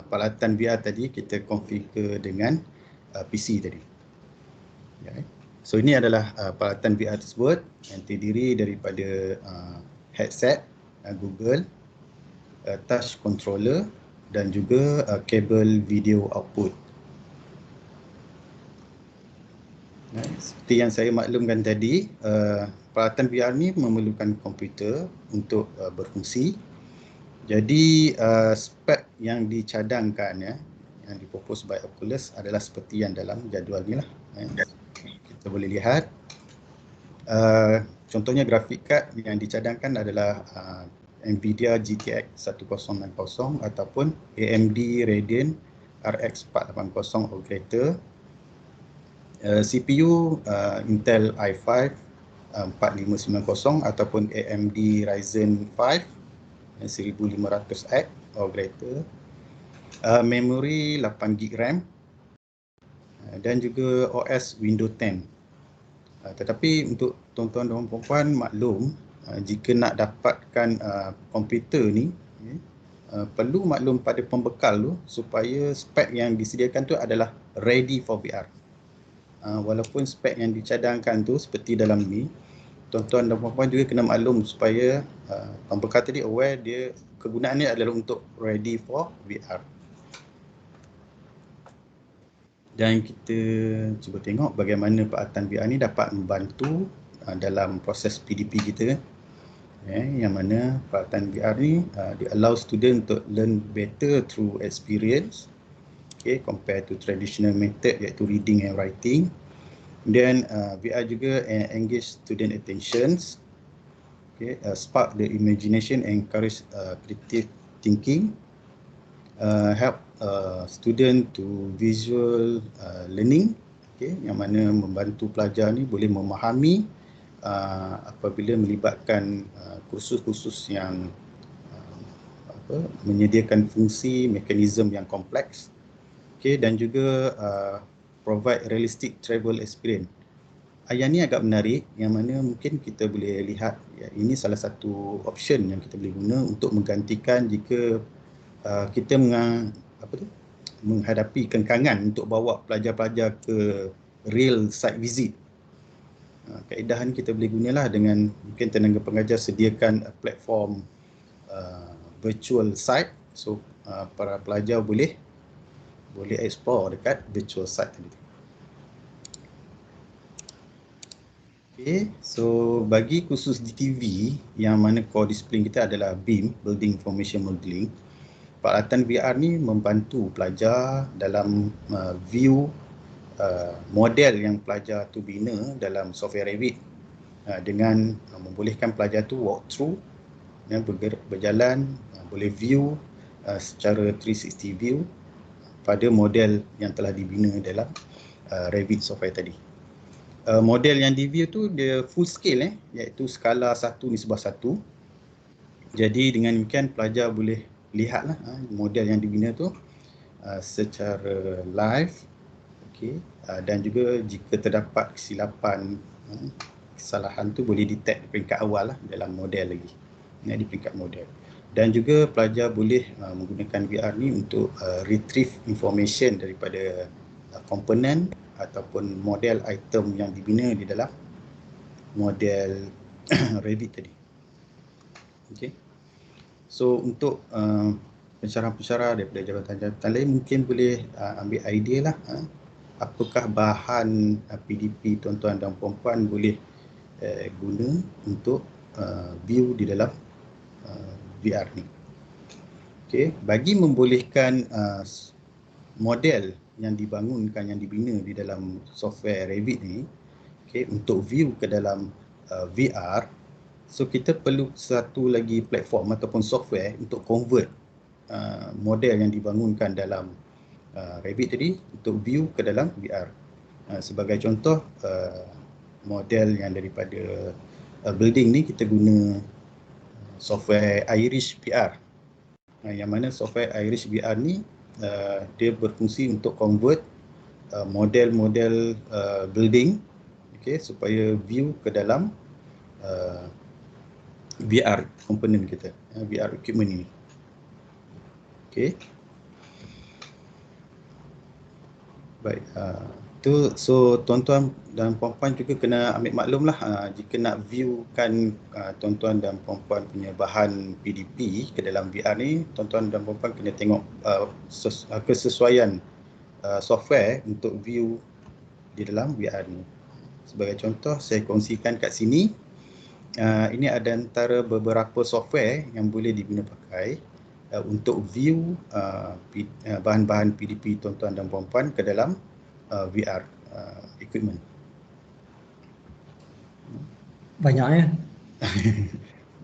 peralatan VR tadi kita configure dengan PC tadi. Okay. So ini adalah peralatan VR tersebut yang terdiri daripada headset Google, touch controller dan juga kabel video output. Seperti yang saya maklumkan tadi, peralatan VR ni memerlukan komputer untuk berfungsi. Jadi spek yang dicadangkan yang dipropose by Oculus adalah seperti yang dalam jadual ni lah. Kita boleh lihat contohnya grafik card yang dicadangkan adalah Nvidia GTX 1060 ataupun AMD Radeon RX 480 or greater. CPU Intel i5 4590 ataupun AMD Ryzen 5 1500X or greater. Memori 8GB RAM dan juga OS Windows 10. Tetapi untuk tuan-tuan dan puan-puan maklum, jika nak dapatkan komputer ni perlu maklum pada pembekal tu supaya spek yang disediakan tu adalah ready for VR. Walaupun spek yang dicadangkan tu seperti dalam ni, tuan-tuan dan puan-puan juga kena maklum supaya pembekal tadi aware dia kegunaannya adalah untuk ready for VR. Dan kita cuba tengok bagaimana peralatan VR ni dapat membantu dalam proses PDP kita. Yang mana peralatan VR ni dia allow student to learn better through experience, compared to traditional method iaitu reading and writing. Dan VR juga engage student attentions, spark the imagination, encourage creative thinking, help student to visual learning, yang mana membantu pelajar ni boleh memahami apabila melibatkan kursus-kursus yang menyediakan fungsi mekanisme yang kompleks, dan juga provide realistic travel experience. Yang ni agak menarik, yang mana mungkin kita boleh lihat ini salah satu option yang kita boleh guna untuk menggantikan jika kita menghadapi kengkangan untuk bawa pelajar-pelajar ke real site visit. Kaedahan kita boleh gunalah dengan mungkin tenaga pengajar sediakan platform virtual site, so para pelajar boleh explore dekat virtual site tadi. So bagi khusus di TV yang mana core disiplin kita adalah BIM, Building Information Modeling, peralatan VR ni membantu pelajar dalam view model yang pelajar tu bina dalam software Revit, dengan membolehkan pelajar tu walk through, berjalan, boleh view secara 360 view pada model yang telah dibina dalam Revit software tadi. Model yang di view tu dia full scale, iaitu skala 1:1. Jadi dengan demikian pelajar boleh lihatlah model yang dibina tu secara live, dan juga jika terdapat kesilapan, kesalahan tu boleh detect di peringkat awal dalam model lagi, di peringkat model. Dan juga pelajar boleh menggunakan VR ni untuk retrieve information daripada komponen ataupun model item yang dibina di dalam model Revit tadi. So untuk pensyarah-pensyarah daripada jabatan-jabatan lain mungkin boleh ambil idea lah, apakah bahan PDP tuan-tuan dan puan-puan boleh guna untuk view di dalam VR ni. Bagi membolehkan model yang dibangunkan, yang dibina di dalam software Revit ni, untuk view ke dalam VR, so kita perlu satu lagi platform ataupun software untuk convert model yang dibangunkan dalam Revit tadi untuk view ke dalam VR. Sebagai contoh, model yang daripada building ni kita guna software Irish VR, yang mana software Irish VR ni dia berfungsi untuk convert model-model building, supaya view ke dalam VR komponen kita, VR equipment ini. Baik, so tuan-tuan dan puan-puan juga kena ambil maklum lah, jika nak viewkan tuan-tuan dan puan-puan punya bahan PDP ke dalam VR ni, tuan-tuan dan puan-puan kena tengok kesesuaian software untuk view di dalam VR ni. Sebagai contoh, saya kongsikan kat sini. Ini ada antara beberapa software yang boleh diguna pakai untuk view bahan-bahan PDP tuan-tuan dan puan-puan ke dalam VR equipment. Banyaknya.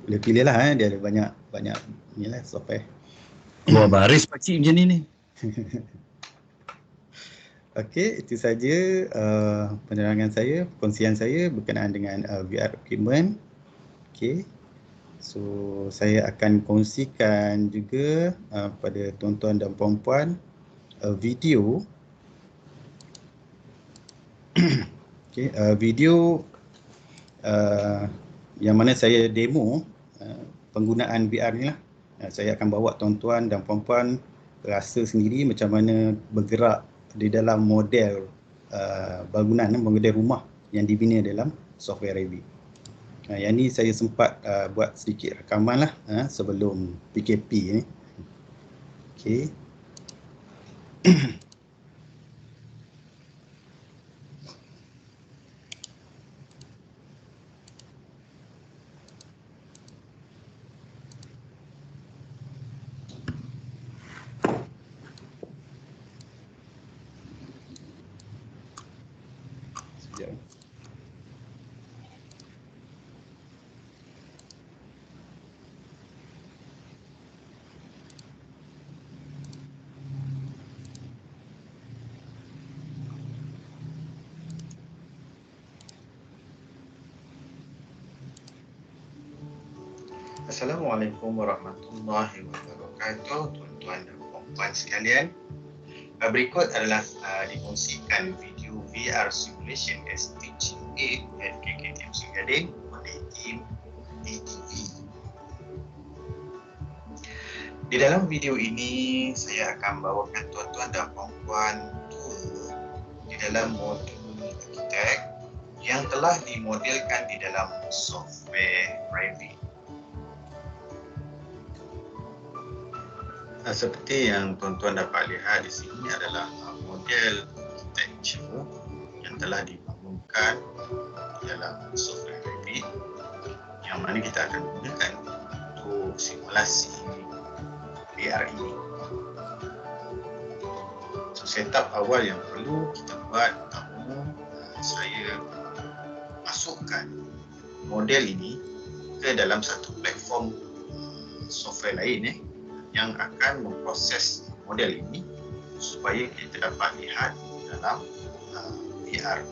Boleh pilih lah, dia ada banyak inilah software. Dua baris pakcik macam ni. Okey, itu saja penerangan saya, perkongsian saya berkenaan dengan VR equipment. Okey. So, saya akan kongsikan juga pada tuan-tuan dan puan-puan video. Okey, video yang mana saya demo penggunaan VR ni lah. Saya akan bawa tuan-tuan dan puan-puan rasa sendiri macam mana bergerak di dalam model bangunan, model rumah yang dibina dalam software Revit. Yang ni saya sempat buat sedikit rakaman lah sebelum PKP ni. Okey. Sekejap. Assalamualaikum warahmatullahi wabarakatuh, tuan-tuan dan puan-puan sekalian. Berikut adalah dikongsikan video VR simulation as teaching aid at KKTM Gading oleh tim DTV. Di dalam video ini saya akan bawakan tuan-tuan dan puan-puan di dalam modul arkitek yang telah dimodelkan di dalam software Revit. Seperti yang tuan-tuan dapat lihat di sini adalah model architecture yang telah dibangunkan di dalam software Revit yang mana kita akan gunakan untuk simulasi VR ini. So, setup awal yang perlu kita buat pertama, saya masukkan model ini ke dalam satu platform software lain yang akan memproses model ini supaya kita dapat lihat dalam VR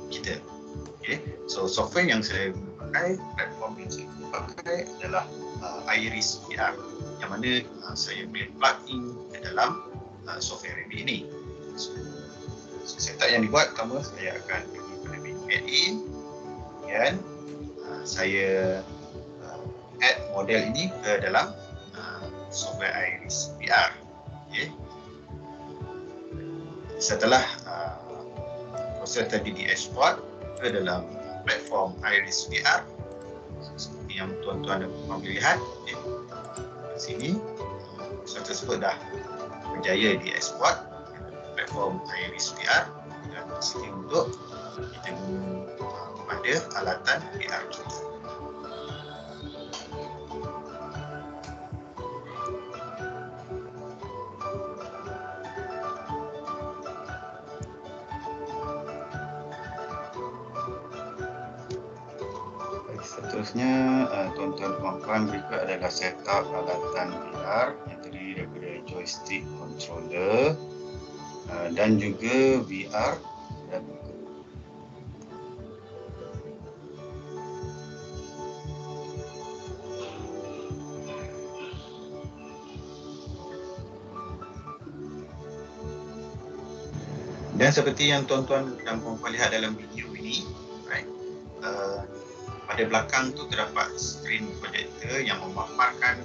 kita. Okay. So software yang saya pakai, platform yang saya pakai adalah Iris VR, yang mana saya boleh plug in ke dalam software Revit ini. So setup yang dibuat, pertama saya akan pergi pada menu add-in, kemudian saya add model ini ke dalam software Iris VR. Okay. Setelah proses tadi di-export ke dalam platform Iris VR, seperti yang tuan-tuan dan puan boleh lihat, okay, di sini proses tersebut dah berjaya di-export ke dalam platform Iris VR dan sedia untuk kita guna pada alatan VR kita. Seterusnya, tuan-tuan dan puan-puan, berikut adalah setup alatan VR yang terdiri daripada joystick controller dan juga VR dan seperti yang tuan-tuan dan puan-puan lihat dalam video ini, right? Pada belakang tu terdapat skrin projector yang memaparkan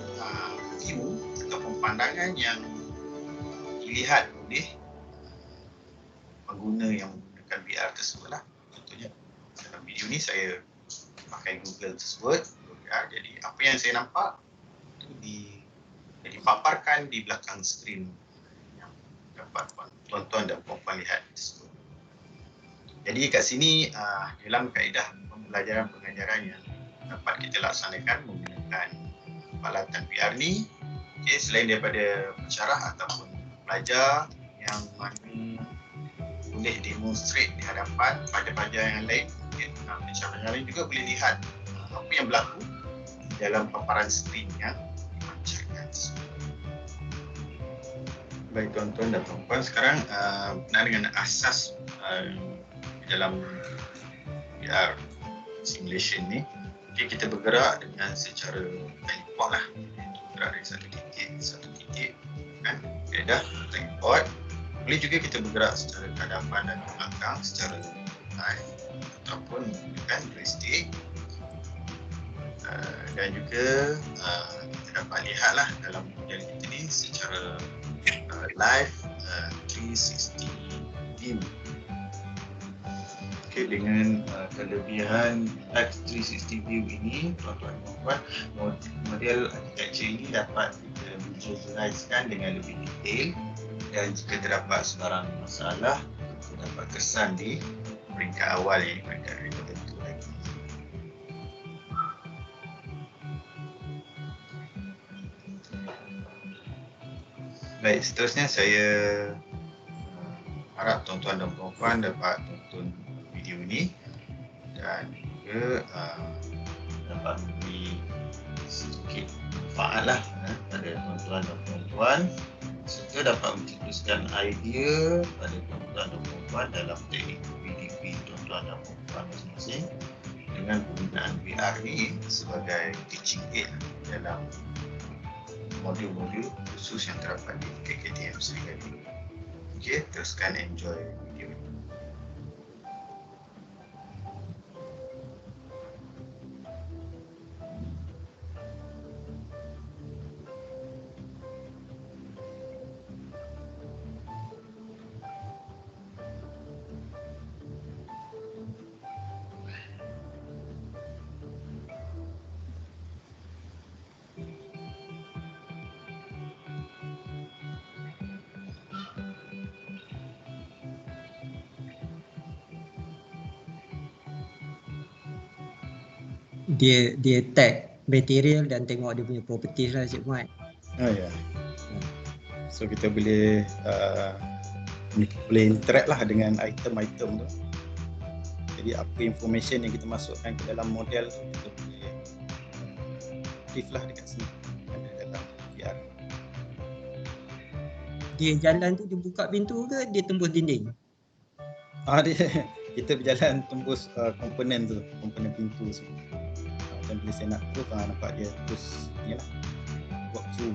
view ataupun pandangan yang dilihat oleh pengguna yang menggunakan VR tersebut lah. Contohnya dalam video ni saya pakai Google tersebut, Google VR, jadi apa yang saya nampak itu dipaparkan di belakang skrin yang dapat tuan-tuan dan puan-puan lihat tersebut. Jadi kat sini dalam kaedah pembelajaran pengajaran yang dapat kita laksanakan menggunakan peralatan VR ni, okay, selain daripada pensyarah ataupun pelajar yang mana boleh demonstrate di hadapan pelajar-pelajar yang lain, okay, pensyarah yang lain juga boleh lihat apa yang berlaku dalam paparan skrin yang dipancarkan. Baik tuan-tuan dan puan-puan, sekarang berkenaan dengan asas dalam VR simulation ni, okay, kita bergerak dengan secara teleport lah, bergerak dari satu titik ke satu titik kan, kaedah teleport. Boleh juga kita bergerak secara ke hadapan dan ke belakang secara live ataupun menggunakan joystick. Dan juga kita dapat lihatlah dalam model kita ni secara live 360 view. Okay, dengan kelebihan live 360 view ini, tuan-tuan dan puan, model architecture ini dapat kita visualisasikan dengan lebih detail, dan jika terdapat sebarang masalah, terdapat kesan di peringkat awal ini, peringkat tertentu lagi. Baik, seterusnya saya harap tuan-tuan dan puan-puan dapat tonton video ini dan juga dapat memberi sedikit manfaat lah pada tuan-tuan dan puan-puan, serta dapat mencetuskan idea pada tuan-tuan dan puan-puan dalam teknik PDP tuan-tuan dan puan-puan masing-masing dengan penggunaan VR ini sebagai teaching aid dalam modul-modul khusus yang terdapat di KKTM Serigala. Okey, teruskan enjoy video ini. Dia tag material dan tengok dia punya properties lah Cik Muhammad. Oh ya. So kita boleh interact lah dengan item-item tu. Jadi apa information yang kita masukkan ke dalam model tu, kita boleh aktif lah dekat sini dalam VR. Dia jalan tu dia buka pintu ke dia tembus dinding? Kita berjalan tembus komponen tu, komponen pintu tu. Dan bila saya nak tu nampak dia terus ni lah, walk through.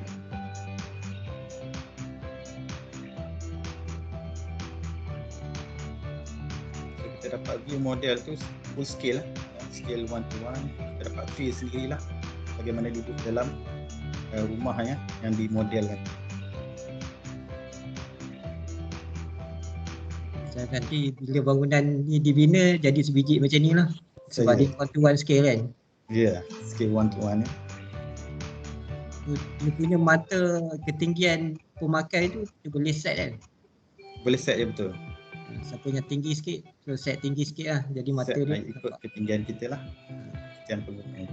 So kita dapat view model tu full scale lah, scale 1 to 1. Kita dapat feel sendirilah bagaimana duduk dalam rumahnya yang dimodelkan. Nanti bila bangunan ni dibina jadi sebiji macam ni lah, sebab dia 1 to 1 scale kan. Ya, scale 1 to 1 Dia punya mata ketinggian pemakai tu dia boleh set kan? Boleh set, ya betul. Siapa yang tinggi sikit, so set tinggi sikit lah, jadi mata set dia ikut ketinggian kita lah, ketinggian pengguna.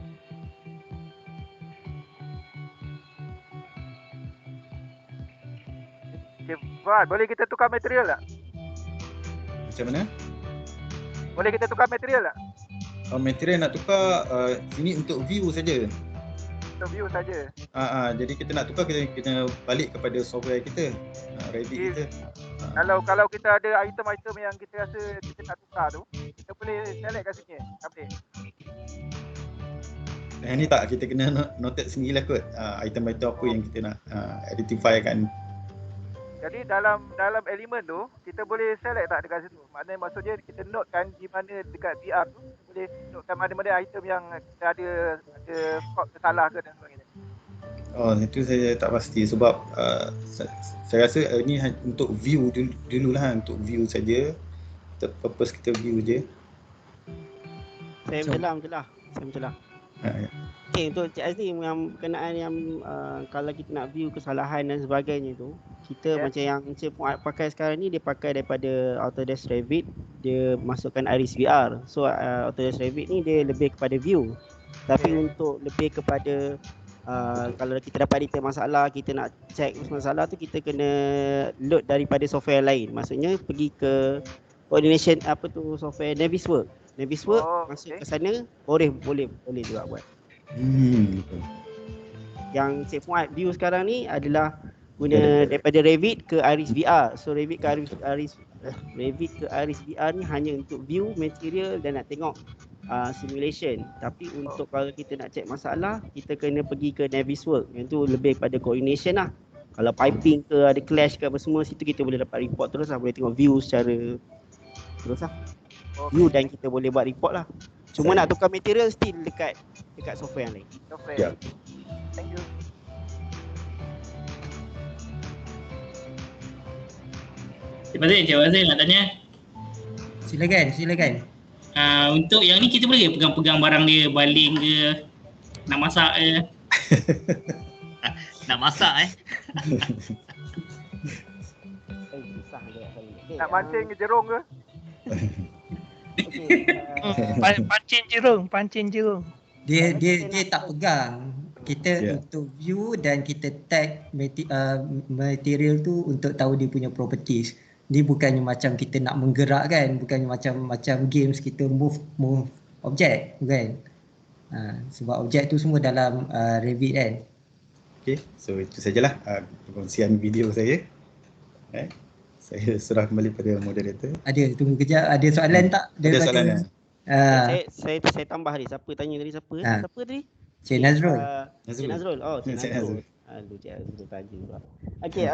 Okay, Fuad, boleh kita tukar material tak? Macam mana? Boleh kita tukar material tak? Material nak tukar, ini untuk view saja. Untuk view saja. Jadi kita nak tukar, kita kena balik kepada software kita, Revit kita. Kalau kita ada item-item yang kita rasa kita nak tukar tu, kita boleh select kat sini, update. Ni tak, kita kena noted sendirilah kot, item-item apa yang kita nak identify kan. Jadi dalam elemen tu kita boleh select tak dekat situ. Maknanya maksudnya kita notekan di mana dekat VR tu, kita boleh notekan mana-mana item yang kita ada fault ke salah ke dan sebagainya. Oh, itu saya tak pasti sebab saya rasa ini untuk view dululah, untuk view saja. Purpose kita view je. Saya So- mencelah. Ya. Okay, untuk Cik Azli yang berkenaan yang kalau kita nak view kesalahan dan sebagainya tu, kita macam yang Cik Fuad pakai sekarang ni, dia pakai daripada Autodesk Revit, dia masukkan Iris VR. So Autodesk Revit ni dia lebih kepada view. Tapi untuk lebih kepada kalau kita dapat detail masalah, kita nak check masalah tu, kita kena load daripada software lain. Maksudnya pergi ke coordination software Navisworks. Masuk ke sana, boleh juga buat. Betul. Yang Cik Fuad view sekarang ni adalah guna daripada Revit ke Iris VR. So Revit ke Iris VR ni hanya untuk view material dan nak tengok simulation. Tapi untuk kalau kita nak check masalah, kita kena pergi ke Navisworks. Yang tu lebih pada coordination lah. Kalau piping ke ada clash ke apa semua, situ kita boleh dapat report terus lah, boleh tengok view secara terus lah. View dan kita boleh buat report lah. Cuma nak tukar material still dekat software yang lain. Ya. Thank you. Terima kasih Encik Wazir nak tanya. Silakan. Untuk yang ni kita boleh pegang-pegang barang dia, baling ke, nak masak ke? Nak masak Susah agak saya. Okay, Nak mancing ke jerung ke? Pancing jerung. Dia tak pegang. Kita untuk view dan kita tag material tu untuk tahu dia punya properties. Ni bukannya macam kita nak menggerakkan, bukannya macam games kita move objek, bukan. Sebab objek tu semua dalam Revit kan. Okay, so itu sajalah perkongsian video saya. Saya serah kembali pada moderator. Tunggu kejap, ada soalan tak? Ada soalan tak? Saya tambah tadi. Siapa tanya tadi? Siapa tadi? Cik Nazrul. Cik Nazrul. Oh, Cik Nazrul. Cik Nazrul tanya juga. Okey,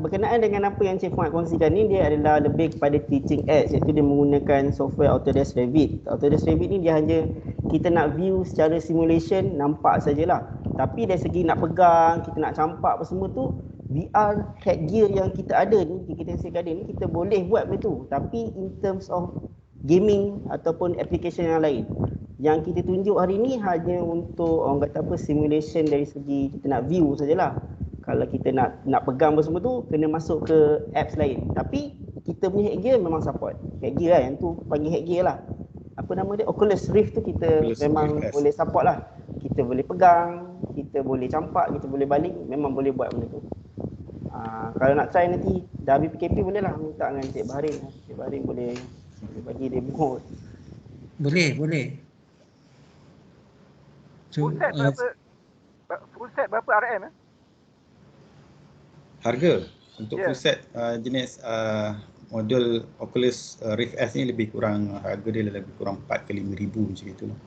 berkenaan dengan apa yang Cik Fuad kongsikan ni, dia adalah lebih kepada teaching aids, iaitu dia menggunakan software Autodesk Revit. Autodesk Revit ni dia hanya kita nak view secara simulation, nampak sajalah. Tapi dari segi nak pegang, kita nak campak apa semua tu, VR headgear yang kita ada ni, kita ada ni, kita boleh buat benda tu. Tapi in terms of gaming ataupun application yang lain, yang kita tunjuk hari ni hanya untuk orang kata apa, simulation dari segi kita nak view sajalah. Kalau kita nak pegang apa semua tu, kena masuk ke apps lain. Tapi kita punya headgear memang support. Headgear lah, yang tu panggil headgear lah. Apa nama dia? Oculus Rift tu kita memang boleh support lah. Kita boleh pegang, kita boleh campak, kita boleh baling, memang boleh buat benda tu. Kalau nak try nanti dah habis PKP boleh lah minta dengan Cik Baharin. Cik Baharin boleh bagi demo. Boleh. Full set berapa RM? Harga untuk full set jenis model Oculus Rift S ni lebih kurang, harga dia lebih kurang 4 ke 5 ribu macam itulah.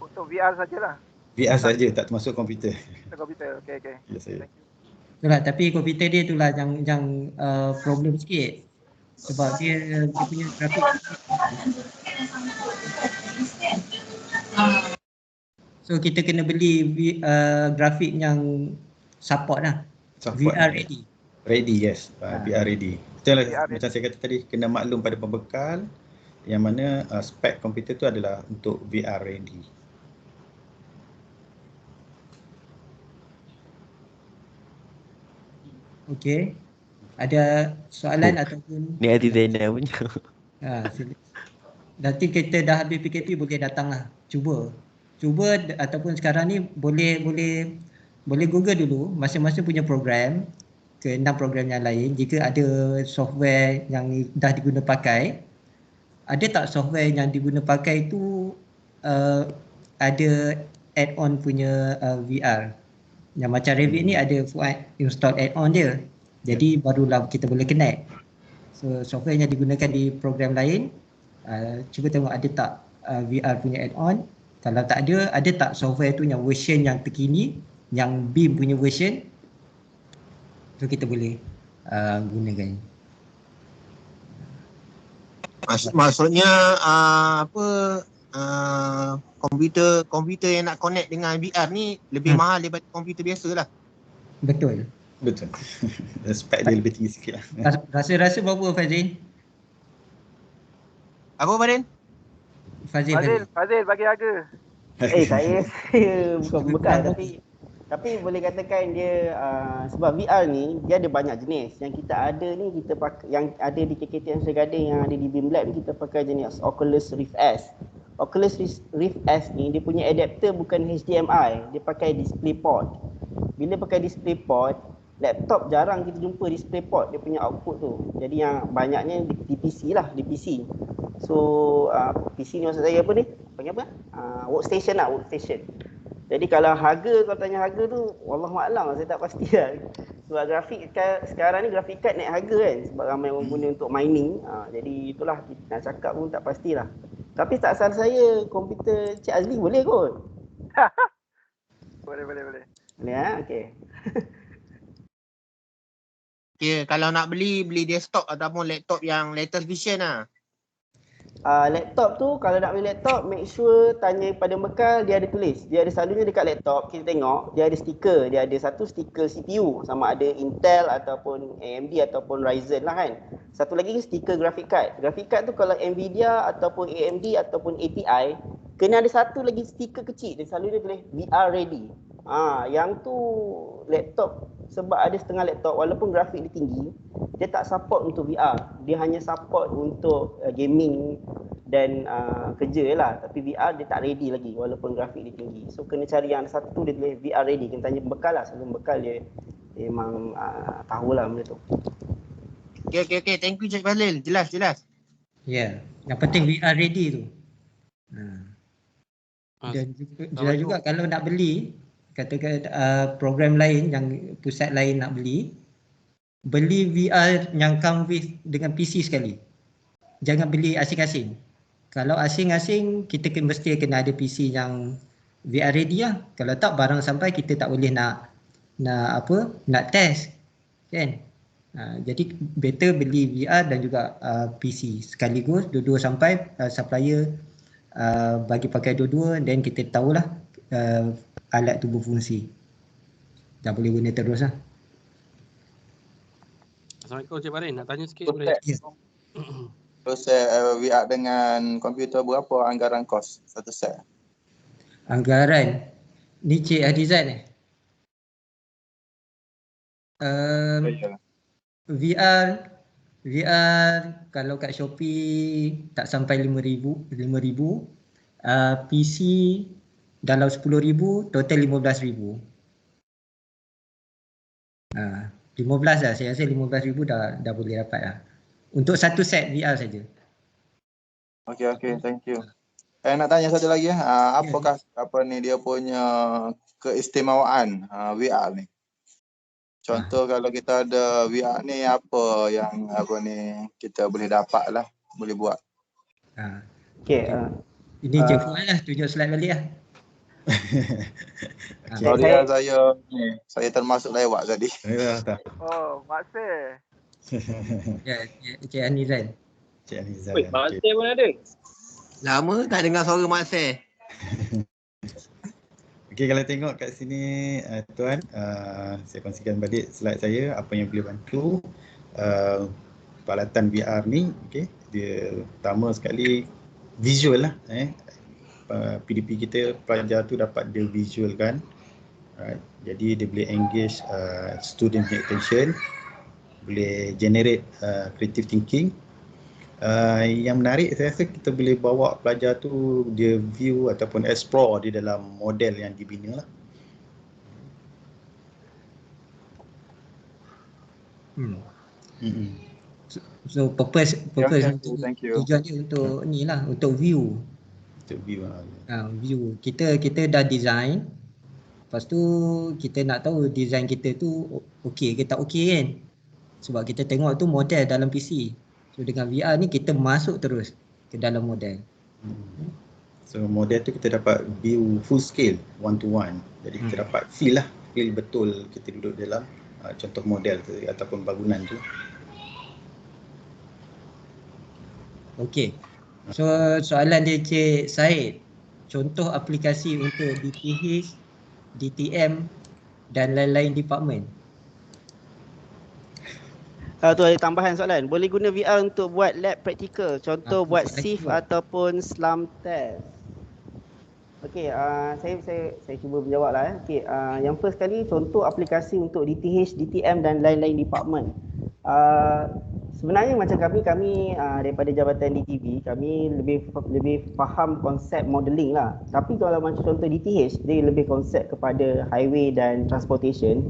Untuk VR sajalah. VR saja, tak termasuk komputer. Komputer. Okey. Yes, saya. Itulah, tapi komputer dia itulah yang problem sikit. Sebab dia punya grafik. So kita kena beli grafik yang support lah. VR Ready, yes. VR ready. Betul lah, macam saya kata tadi, kena maklum pada pembekal yang mana spek komputer tu adalah untuk VR ready. Okey. Ada soalan ataupun ni designer punya. Nanti kita dah habis PKP boleh datang lah. Cuba ataupun sekarang ni boleh Google dulu masing-masing punya program ke 6 program yang lain. Jika ada software yang dah diguna pakai, ada tak software yang diguna pakai tu ada add-on punya VR. Yang macam Revit ni ada install add-on dia. Jadi barulah kita boleh connect. So software yang digunakan di program lain, cuba tengok ada tak VR punya add-on. Kalau tak ada tak software tu yang version yang terkini, yang BIM punya version, so kita boleh gunakan. Maksudnya komputer yang nak connect dengan VR ni lebih mahal daripada komputer biasa lah. Betul. Betul. Spek dia lebih tinggi sikit lah. Rasa berapa Fazil? Apa Farin? Fazil bagi harga. Saya bukan bekal tapi boleh katakan dia sebab VR ni dia ada banyak jenis. Yang kita ada ni kita pakai, yang ada di KKTM Garden yang ada di BIM Lab ni kita pakai jenis Oculus Rift S. Oculus Rift S ni dia punya adapter bukan HDMI, dia pakai DisplayPort. Bila pakai DisplayPort, laptop jarang kita jumpa DisplayPort dia punya output tu. Jadi yang banyaknya di PC lah, di PC. So PC ni maksud saya apa ni? Panggil apa? Workstation lah, workstation. Jadi kalau tanya harga tu, wallahualam saya tak pasti lah. Sebab grafik sekarang ni grafik card naik harga kan. Sebab ramai orang guna untuk mining. Jadi itulah kita nak cakap pun tak pastilah. Tapi tak salah saya, komputer Cik Azli boleh kot. Boleh. Boleh okey. Okay, kalau nak beli desktop ataupun laptop yang latest version lah. Laptop tu kalau nak beli laptop make sure tanya pada bekal, dia ada tulis. Dia ada selalunya dekat laptop kita tengok dia ada stiker, dia ada satu stiker CPU sama ada Intel ataupun AMD ataupun Ryzen lah kan. Satu lagi stiker graphic card. Graphic card tu kalau Nvidia ataupun AMD ataupun ATI kena ada satu lagi stiker kecil dan selalu dia tulis VR ready. Yang tu laptop sebab ada setengah laptop walaupun grafik dia tinggi, dia tak support untuk VR. Dia hanya support untuk gaming dan kerja lah. Tapi VR dia tak ready lagi walaupun grafik dia tinggi. So kena cari yang satu dia tulis VR ready. Kena tanya bekal lah. Sebelum bekal dia memang tahulah benda tu. Okay. Thank you Cik Fazlil. Jelas. Ya. Yang penting VR ready tu. Dan juga kalau nak beli, katakan program lain yang pusat lain nak beli VR yang come with dengan PC sekali. Jangan beli asing-asing. Kalau asing-asing kita mesti kena ada PC yang VR ready lah. Kalau tak barang sampai kita tak boleh nak test kan. Jadi better beli VR dan juga PC sekaligus dua-dua sampai supplier bagi pakai dua-dua, dan kita tahulah alat tu berfungsi. Dah boleh guna terus lah. Assalamualaikum Cik Farin, nak tanya sikit boleh? Ya. Terus VR dengan komputer berapa anggaran kos satu set? Anggaran ni Cik Hadizan VR kalau kat Shopee tak sampai 5,000. PC dalam 10,000, total 15,000. 15 lah, saya rasa 15,000 dah boleh dapat lah. Untuk satu set VR saja. Okey, thank you. Saya nak tanya satu lagi apakah dia punya keistimewaan VR ni? Contoh kalau kita ada VR ni, apa yang kita boleh dapat lah, boleh buat. Okey. Ini Cik Fuad lah, tunjuk slide balik lah. Sorry saya termasuk lewat tadi. Oh, maksud. Ya, Cik Anizan. Wait, Mak Seh pun ada. Lama tak dengar suara Mak Seh. Okey, kalau tengok kat sini tuan, saya kongsikan balik slide saya apa yang boleh bantu peralatan VR ni. Okey, dia pertama sekali visual lah. PDP kita pelajar tu dapat dia visualkan. Jadi dia boleh engage student attention, boleh generate creative thinking. Yang menarik saya rasa kita boleh bawa pelajar tu dia view ataupun explore di dalam model yang dibina lah. So purpose tujuannya untuk ni lah, untuk view. View. Kita dah design. Lepas tu kita nak tahu design kita tu okey ke tak okey kan. Sebab kita tengok tu model dalam PC. So dengan VR ni kita masuk terus ke dalam model. So model tu kita dapat view full scale, one to one. Jadi kita dapat feel betul kita duduk dalam contoh model tu ataupun bangunan tu. Okey. So soalan dia Cik Syed, contoh aplikasi untuk DTH, DTM dan lain-lain department. Tu ada tambahan soalan. Boleh guna VR untuk buat lab praktikal, contoh buat SIF ataupun SLAM test. Okey, saya cuba menjawab lah. Okey, yang first kali contoh aplikasi untuk DTH, DTM dan lain-lain department. Sebenarnya macam kami daripada Jabatan DTV, kami lebih faham konsep modeling lah. Tapi kalau macam contoh DTH, dia lebih konsep kepada highway dan transportation.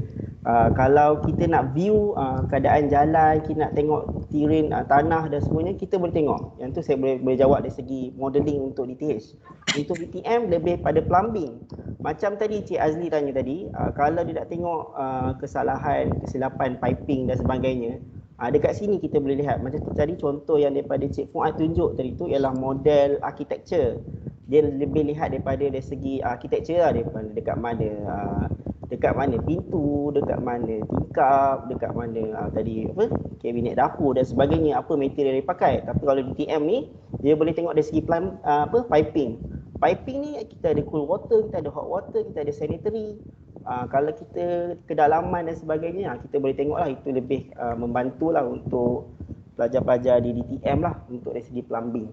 Kalau kita nak view keadaan jalan, kita nak tengok terrain, tanah dan semuanya, kita boleh tengok. Yang tu saya boleh jawab dari segi modeling untuk DTH. Untuk DTM lebih pada plumbing. Macam tadi Cik Azli tanya tadi, kalau dia nak tengok kesilapan piping dan sebagainya, dekat sini kita boleh lihat. Macam tadi contoh yang daripada Cik Fuad tunjuk tadi tu ialah model architecture. Dia lebih lihat daripada dari segi architecture lah, daripada dekat mana pintu, dekat mana tingkap, dekat mana tadi kabinet dapur dan sebagainya, apa material yang dipakai. Tapi kalau DTM ni dia boleh tengok dari segi piping. Piping ni kita ada cool water, kita ada hot water, kita ada sanitary. Kalau kita kedalaman dan sebagainya, kita boleh tengoklah. Itu lebih membantulah untuk pelajar-pelajar di DTM lah, untuk dari segi plumbing.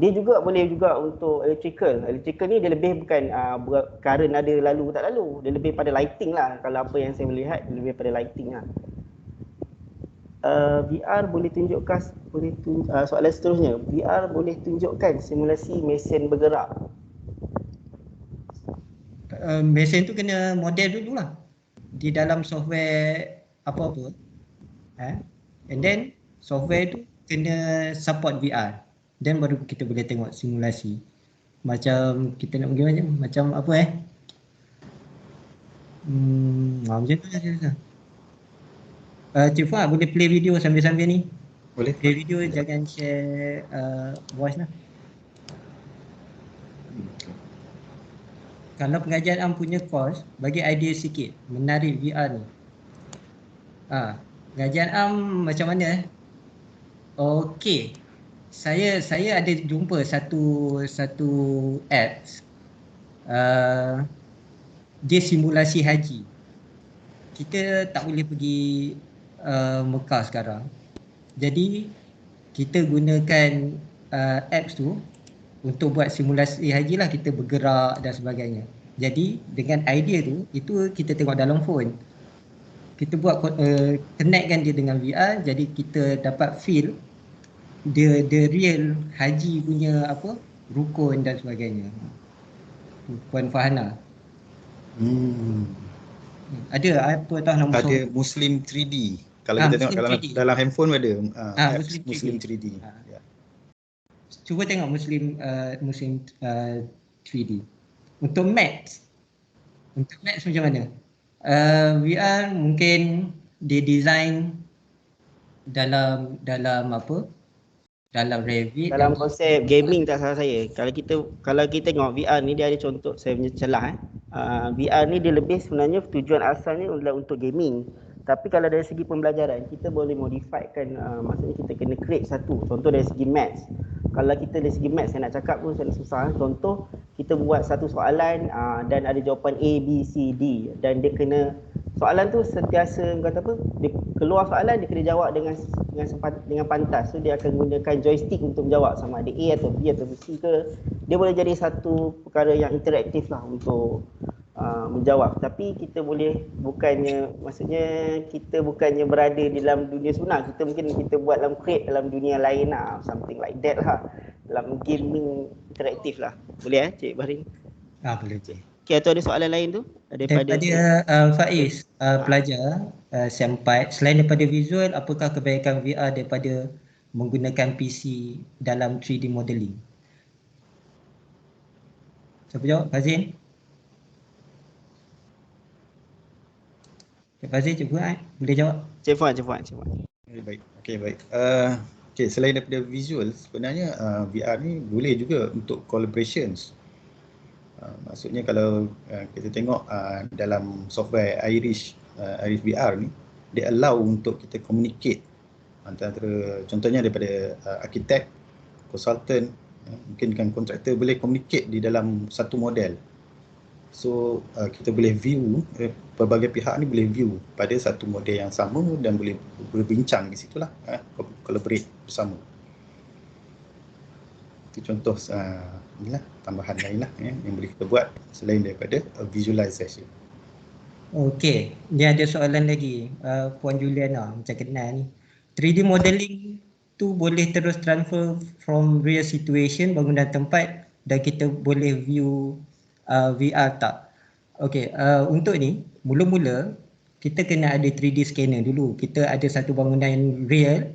Dia juga boleh juga untuk electrical. Electrical ni dia lebih bukan current ada lalu tak lalu. Dia lebih pada lighting lah. Kalau apa yang saya melihat, dia lebih pada lighting lah. VR boleh tunjukkan, soalan seterusnya, VR boleh tunjukkan simulasi mesin bergerak. Mesin tu kena model dulu lah di dalam software apa-apa. And then software tu kena support VR. Dan baru kita boleh tengok simulasi. Macam kita nak pergi macam apa macam tu lah. Cik Fuad boleh play video sambil-sambil ni? Boleh. Play video, jangan share voice lah. Kalau pengajian punya course, bagi idea sikit menarik VR ni. Pengajian macam mana Okey. Saya ada jumpa satu apps. Dia simulasi haji. Kita tak boleh pergi Mekah sekarang. Jadi kita gunakan apps tu untuk buat simulasi haji lah, kita bergerak dan sebagainya. Jadi dengan idea tu, itu kita tengok dalam phone. Kita buat connectkan dia dengan VR, jadi kita dapat feel the real haji punya rukun dan sebagainya. Puan Fahana. Ada apa tahu nama? Ada Muslim 3D. Kalau kita tengok dalam handphone ada Muslim 3D. Ya. Cuba tengok Muslim 3D. Untuk Max macam mana? VR mungkin dia design dalam apa? Dalam Revit, dalam konsep gaming tak salah saya. Kalau kita tengok VR ni, dia ada contoh, saya punya celah VR ni dia lebih sebenarnya tujuan asalnya adalah untuk gaming. Tapi kalau dari segi pembelajaran, kita boleh modifikan, maksudnya kita kena create satu. Contoh dari segi maths. Kalau kita dari segi maths, saya nak cakap pun sangat susah. Contoh, kita buat satu soalan dan ada jawapan A, B, C, D. Dan dia kena, soalan tu sentiasa, dia keluar soalan, dia kena jawab dengan pantas. So dia akan gunakan joystick untuk menjawab, sama ada A atau B atau C ke. Dia boleh jadi satu perkara yang interaktif lah untuk menjawab. Tapi kita kita bukannya berada di dalam dunia sebenar. Kita buat dalam create dalam dunia lain lah, something like that lah, dalam gaming interaktif lah. Boleh Cik Bahrin? Boleh Cik. Okay, atau ada soalan lain tu? Daripada Faiz, pelajar SEM 4, selain daripada visual, apakah kebaikan VR daripada menggunakan PC dalam 3D modeling? Siapa jawab? Fazin? Cik Fazil, Cik Fuad boleh jawab? Cik Fuad. Baik. Selain daripada visual, sebenarnya VR ni boleh juga untuk collaborations. Maksudnya kalau kita tengok dalam software Iris VR ni, dia allow untuk kita communicate antara, contohnya daripada arkitek, consultant, Mungkin kan kontraktor boleh communicate di dalam satu model. So kita boleh view, pelbagai pihak ni boleh view pada satu model yang sama dan boleh berbincang di situlah, collaborate bersama. Itu contoh inilah tambahan lain lah yang boleh kita buat selain daripada visualization. Okey, ni ada soalan lagi Puan Juliana, macam kenal ni. 3D modeling tu boleh terus transfer from real situation, bangunan tempat, dan kita boleh view VR tak? Okey, untuk ni mula-mula kita kena ada 3D scanner dulu. Kita ada satu bangunan yang real,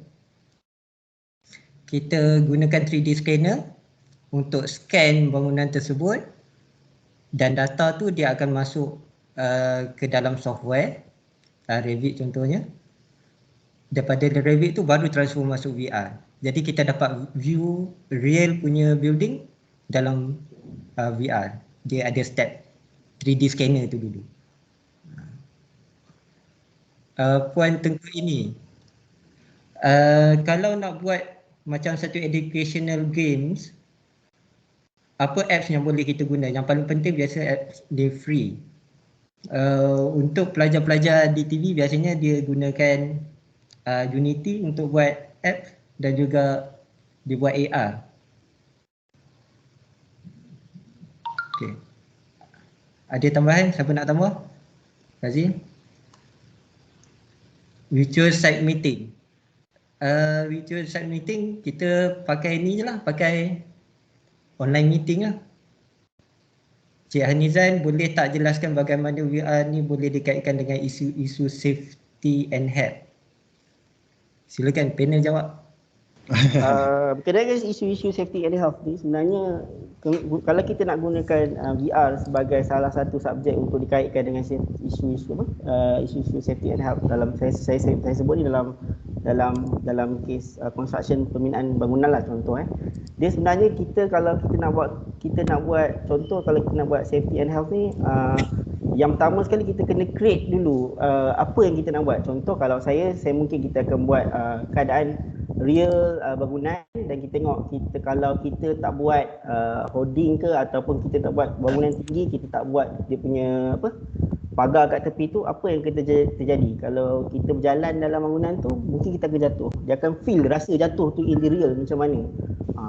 kita gunakan 3D scanner untuk scan bangunan tersebut, dan data tu dia akan masuk ke dalam software Revit contohnya. Daripada Revit tu baru transfer masuk VR. Jadi kita dapat view real punya building dalam VR. Dia ada step 3D scanner tu dulu. Puan Tengku ini, kalau nak buat macam satu educational games, apa apps yang boleh kita guna? Yang paling penting biasa apps dia free. Untuk pelajar-pelajar di TV biasanya dia gunakan Unity untuk buat app dan juga dia buat AR. Okay. Ada tambahan? Siapa nak tambah? Fazil? Virtual site meeting. Virtual site meeting kita pakai ni je lah, pakai online meeting lah. Cik Hanizan boleh tak jelaskan bagaimana VR ni boleh dikaitkan dengan isu-isu safety and health? Silakan panel jawab. Berkaitan dengan isu-isu safety and health ni, sebenarnya kalau kita nak gunakan VR sebagai salah satu subjek untuk dikaitkan dengan isu-isu safety and health, dalam saya sebut ni dalam kes construction pembinaan bangunan lah contoh dia sebenarnya kalau kita nak buat contoh, kalau kita nak buat safety and health ni, yang pertama sekali kita kena create dulu apa yang kita nak buat. Contoh kalau saya mungkin kita akan buat keadaan real bangunan, dan kita tengok kalau kita tak buat hoarding ke ataupun kita tak buat bangunan tinggi, kita tak buat dia punya pagar kat tepi tu, apa yang terjadi kalau kita berjalan dalam bangunan tu, mungkin kita akan jatuh. Dia akan feel rasa jatuh tu in the real macam mana.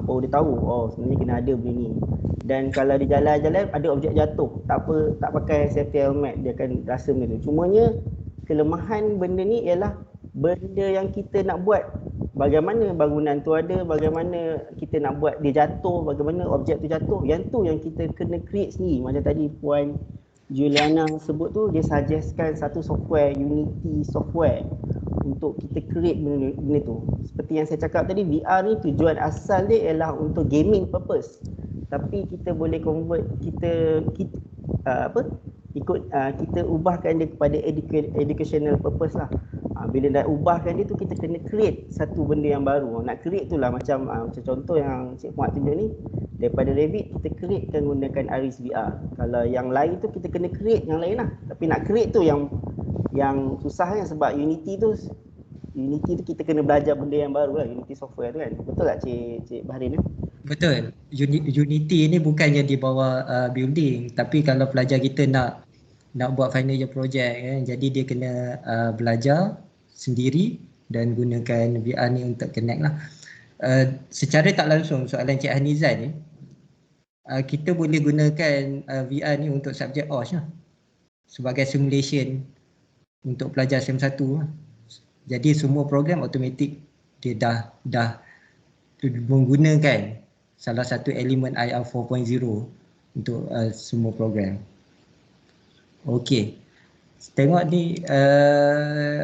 Baru dia tahu sebenarnya kena ada benda ni. Dan kalau di jalan-jalan ada objek jatuh, tak pakai safety helmet, dia akan rasa benda tu. Cumanya kelemahan benda ni ialah benda yang kita nak buat, bagaimana bangunan tu ada, bagaimana kita nak buat dia jatuh, bagaimana objek tu jatuh, yang tu yang kita kena create sendiri. Macam tadi Puan Juliana sebut tu, dia suggestkan satu software, Unity software, untuk kita create benda tu. Seperti yang saya cakap tadi, VR ni tujuan asal dia ialah untuk gaming purpose. Tapi kita boleh convert, kita ubahkan dia kepada educational purpose lah. Bila dah ubahkan dia tu, kita kena create satu benda yang baru. Nak create tu lah macam contoh yang Cik Muhammad tunjuk ni, daripada Revit kita createkan gunakan Iris VR. Kalau yang lain tu kita kena create yang lain lah. Tapi nak create tu yang susahnya, sebab Unity tu kita kena belajar benda yang baru lah, Unity software tu kan. Betul tak Cik Bahrin? Betul. Unity ni bukannya di bawah building, tapi kalau pelajar kita nak buat final year project jadi dia kena belajar sendiri dan gunakan VR ni untuk connect lah. Secara tak langsung soalan Cik Hanizan ni, kita boleh gunakan VR ni untuk subjek OS lah, sebagai simulation untuk pelajar SEM1 lah. Jadi semua program automatik dia dah menggunakan salah satu elemen IR 4.0 untuk semua program. Okey. Tengok ni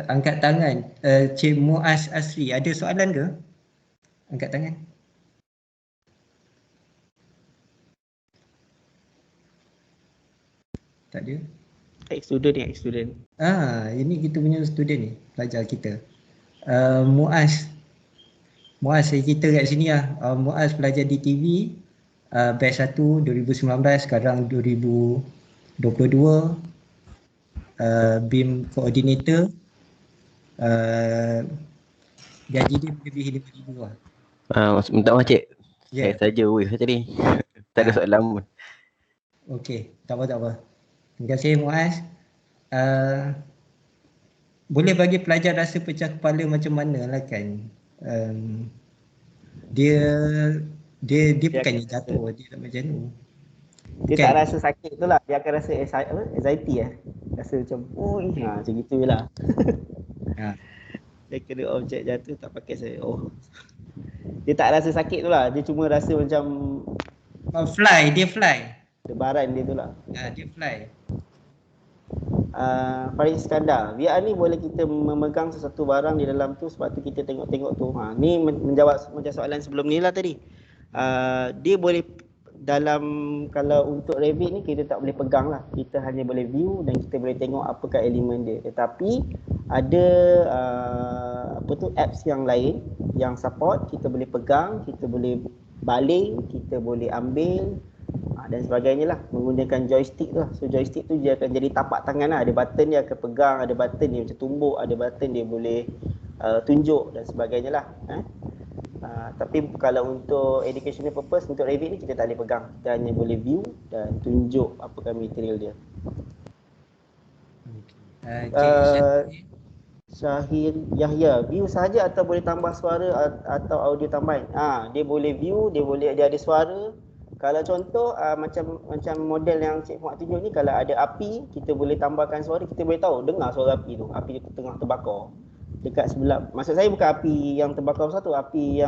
angkat tangan Cik Muaz Asri, ada soalan ke? Angkat tangan. Tak ada. Ex-student. Ini kita punya student ni, pelajar kita. Muaz kita kat sini lah. Muaz pelajar di TV, batch 1 2019, sekarang 2022, BIM coordinator. Gaji dia lebih 5,000 lah. Minta maaf cik, Saya saja weh tadi. Tak ada soalan pun. Okey, tak apa. Terima kasih Muaz. Boleh bagi pelajar rasa pecah kepala macam mana lah kan. Dia bukannya jatuh, dia tak macam tu. Dia tak rasa sakit tu lah, dia akan rasa anxiety rasa macam macam gitu je lah. Dia kena objek jatuh tak pakai saya. Dia tak rasa sakit tu lah, dia cuma rasa macam dia fly. Debaran dia tu lah. Dia fly. Farid Iskandar, VR ni boleh kita memegang sesuatu barang di dalam tu sebab tu kita tengok-tengok tu. Ni menjawab macam soalan sebelum ni lah tadi. Dia boleh dalam, kalau untuk Revit ni kita tak boleh pegang lah. Kita hanya boleh view dan kita boleh tengok apakah elemen dia. Tetapi ada apps yang lain yang support, kita boleh pegang, kita boleh baling, kita boleh ambil dan sebagainya lah, menggunakan joystick tu lah. So joystick tu dia akan jadi tapak tangan lah. Ada button dia akan pegang, ada button dia macam tumbuk, ada button dia boleh tunjuk dan sebagainya lah. Tapi kalau untuk educational purpose, untuk Revit ni kita tak boleh pegang, kita hanya boleh view dan tunjuk apakah material dia. Syahir Yahya, view sahaja atau boleh tambah suara atau audio tambahan? Dia boleh view, dia ada suara. Kalau contoh macam model yang Cik Fuad tunjuk ni, kalau ada api, kita boleh tambahkan suara, kita boleh tahu, dengar suara api tu, api tu tengah terbakar dekat sebelah. Maksud saya bukan api yang terbakar satu, api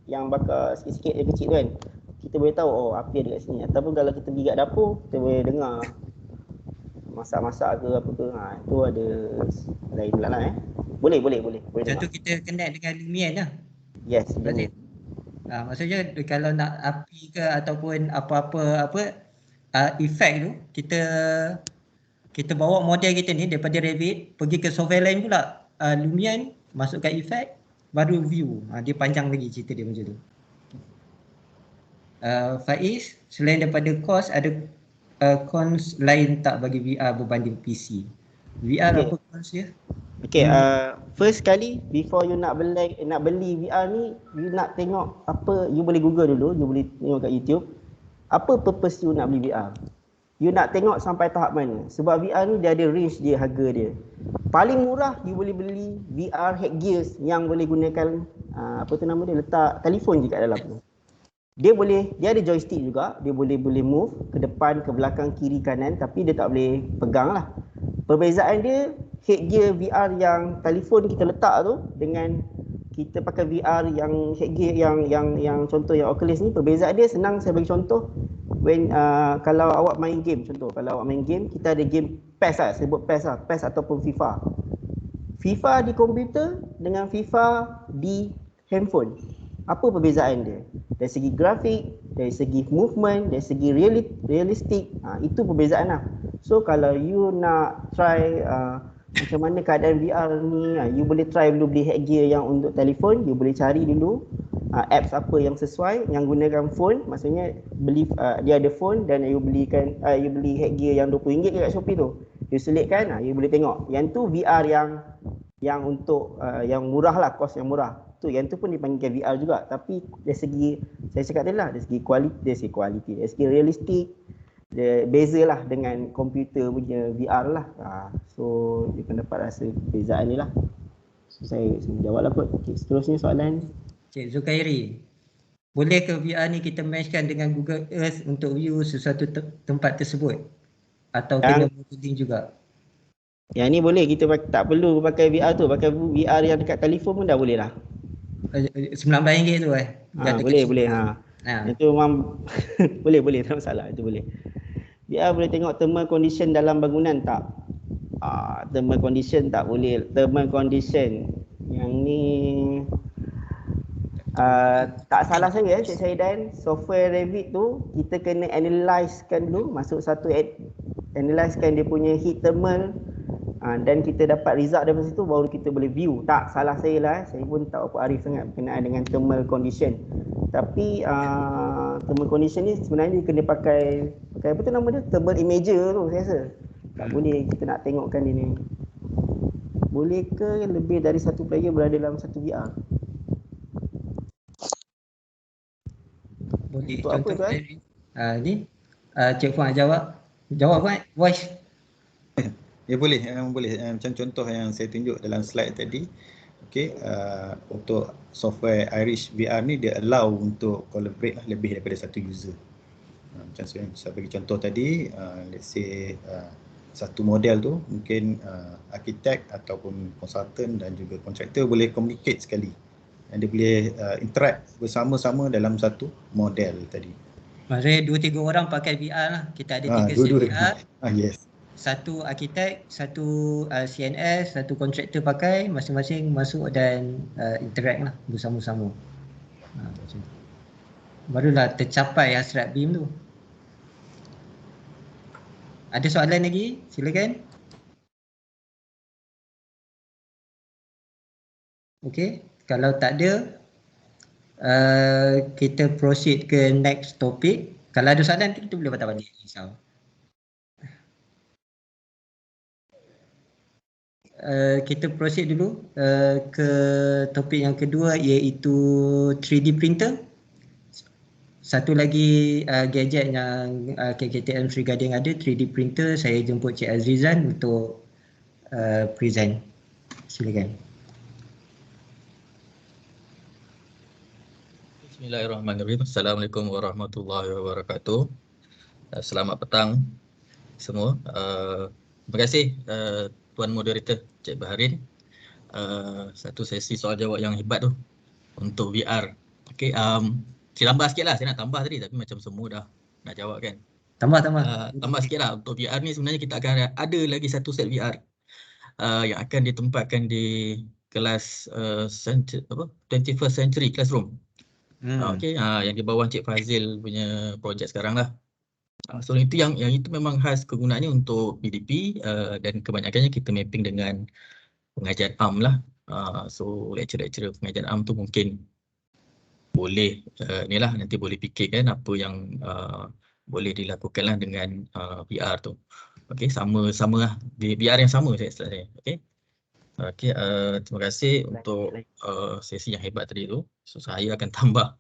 yang bakar sikit-sikit yang kecil tu kan. Kita boleh tahu api ada kat sini. Ataupun kalau kita pergi kat dapur, kita boleh dengar masak-masak ke apa ke. Itu ada lain pula lah Boleh Contoh kita connect dengan Lumion lah. Yes, betul. Maksudnya kalau nak api ke ataupun apa-apa efek tu, kita bawa model kita ni daripada Revit pergi ke software lain pula, Lumion, masukkan efek, baru view. Dia panjang lagi cerita dia macam tu. Faiz, selain daripada cost, ada cons lain tak bagi VR berbanding PC? VR apa cons dia? First kali before you nak beli VR ni, you nak tengok apa, you boleh Google dulu, you boleh tengok kat YouTube apa purpose you nak beli VR. You nak tengok sampai tahap mana, sebab VR ni dia ada range dia, harga dia. Paling murah you boleh beli VR headgears yang boleh gunakan letak telefon je kat dalam tu. Dia ada joystick juga, dia boleh move ke depan, ke belakang, kiri, kanan, tapi dia tak boleh pegang lah. Perbezaan dia, headgear VR yang telefon kita letak tu dengan kita pakai VR yang headgear yang contoh yang Oculus ni, perbezaan dia senang saya bagi contoh. Kalau awak main game, kita ada game PES lah, sebut PES lah, PES ataupun FIFA. FIFA di komputer dengan FIFA di handphone. Apa perbezaan dia? Dari segi grafik, dari segi movement, dari segi realistik, itu perbezaan lah. So kalau you nak try macam mana keadaan VR ni, you boleh try dulu beli headgear yang untuk telefon, you boleh cari dulu apps apa yang sesuai, yang gunakan phone, maksudnya beli dia ada phone dan you beli headgear yang RM20 kat Shopee tu. You selitkan, you boleh tengok. Yang tu VR yang untuk yang murah lah, kos yang murah. Yang tu pun dipanggil VR juga, tapi dari segi saya cakap tadi lah, dari segi kualiti, dari segi realistik, dia beza lah dengan komputer punya VR lah. So dia akan dapat rasa perbezaan ni lah. So saya jawab lah kot. Seterusnya soalan Cik Zukairi, boleh ke VR ni kita matchkan dengan Google Earth untuk view sesuatu tempat tersebut? Atau kena modeling juga? Yang ni boleh, kita tak perlu pakai VR tu, pakai VR yang dekat telefon pun dah boleh lah. RM19 tu boleh. Itu memang boleh tak masalah, itu boleh. VR boleh tengok thermal condition dalam bangunan tak? Thermal condition tak boleh. Thermal condition yang ni tak salah saya Cik Saidan, software Revit tu kita kena analysekan dulu, masuk satu analysekan dia punya heat thermal, dan kita dapat result daripada situ baru kita boleh view. Tak salah saya lah, saya pun tak apa arif sangat berkenaan dengan thermal condition. Tapi thermal condition ni sebenarnya kena pakai apa tu nama dia, thermal imager tu saya rasa. Tak boleh kita nak tengokkan dia ni. Boleh ke lebih dari satu player berada dalam satu VR? Boleh Untuk apa contoh tuan? ni Cik Fuad jawab Fuad, voice. Ya boleh, boleh. Macam contoh yang saya tunjuk dalam slide tadi. Okey, untuk software Irish VR ni dia allow untuk collaborate lebih daripada satu user. Macam saya bagi contoh tadi, let's say satu model tu mungkin arkitek ataupun konsultan dan juga kontraktor boleh communicate sekali. Dan dia boleh interact bersama-sama dalam satu model tadi. Maksudnya 2-3 orang pakai VR lah. Kita ada 3 set Dua-dua. VR. Yes. Satu arkitek, satu CNS, satu kontraktor pakai, masing-masing masuk dan interact lah bersama-sama. Macam tu. Barulah tercapai hasrat BIM tu. Ada soalan lagi? Silakan. Okey, kalau tak ada, kita proceed ke next topic. Kalau ada soalan kita boleh patah balik. Risau. Kita proceed dulu ke topik yang kedua, iaitu 3D printer. Satu lagi gadget yang KKTM Sri Gading ada, 3D printer. Saya jemput Cik Azrizan untuk present. Silakan. Bismillahirrahmanirrahim. Assalamualaikum warahmatullahi wabarakatuh. Selamat petang semua. Terima kasih Tuan Moderator Cik Baharin. Satu sesi soal jawab yang hebat tu untuk VR. Okey, saya tambah sikit lah. Saya nak tambah tadi tapi macam semua dah nak jawab kan. Tambah sikit lah. Untuk VR ni sebenarnya kita akan ada lagi satu set VR yang akan ditempatkan di kelas 21st Century Classroom. Okey, yang di bawah Cik Fazil punya projek sekarang lah. So itu yang itu memang khas kegunaannya untuk PDP dan kebanyakannya kita mapping dengan pengajian AM lah. So lecturer-lecturer pengajian AM tu mungkin boleh ni lah nanti boleh fikirkan apa yang boleh dilakukan lah dengan VR tu. Okey, sama lah VR yang sama saya. Okey. Okey, terima kasih untuk sesi yang hebat tadi tu. So saya akan tambah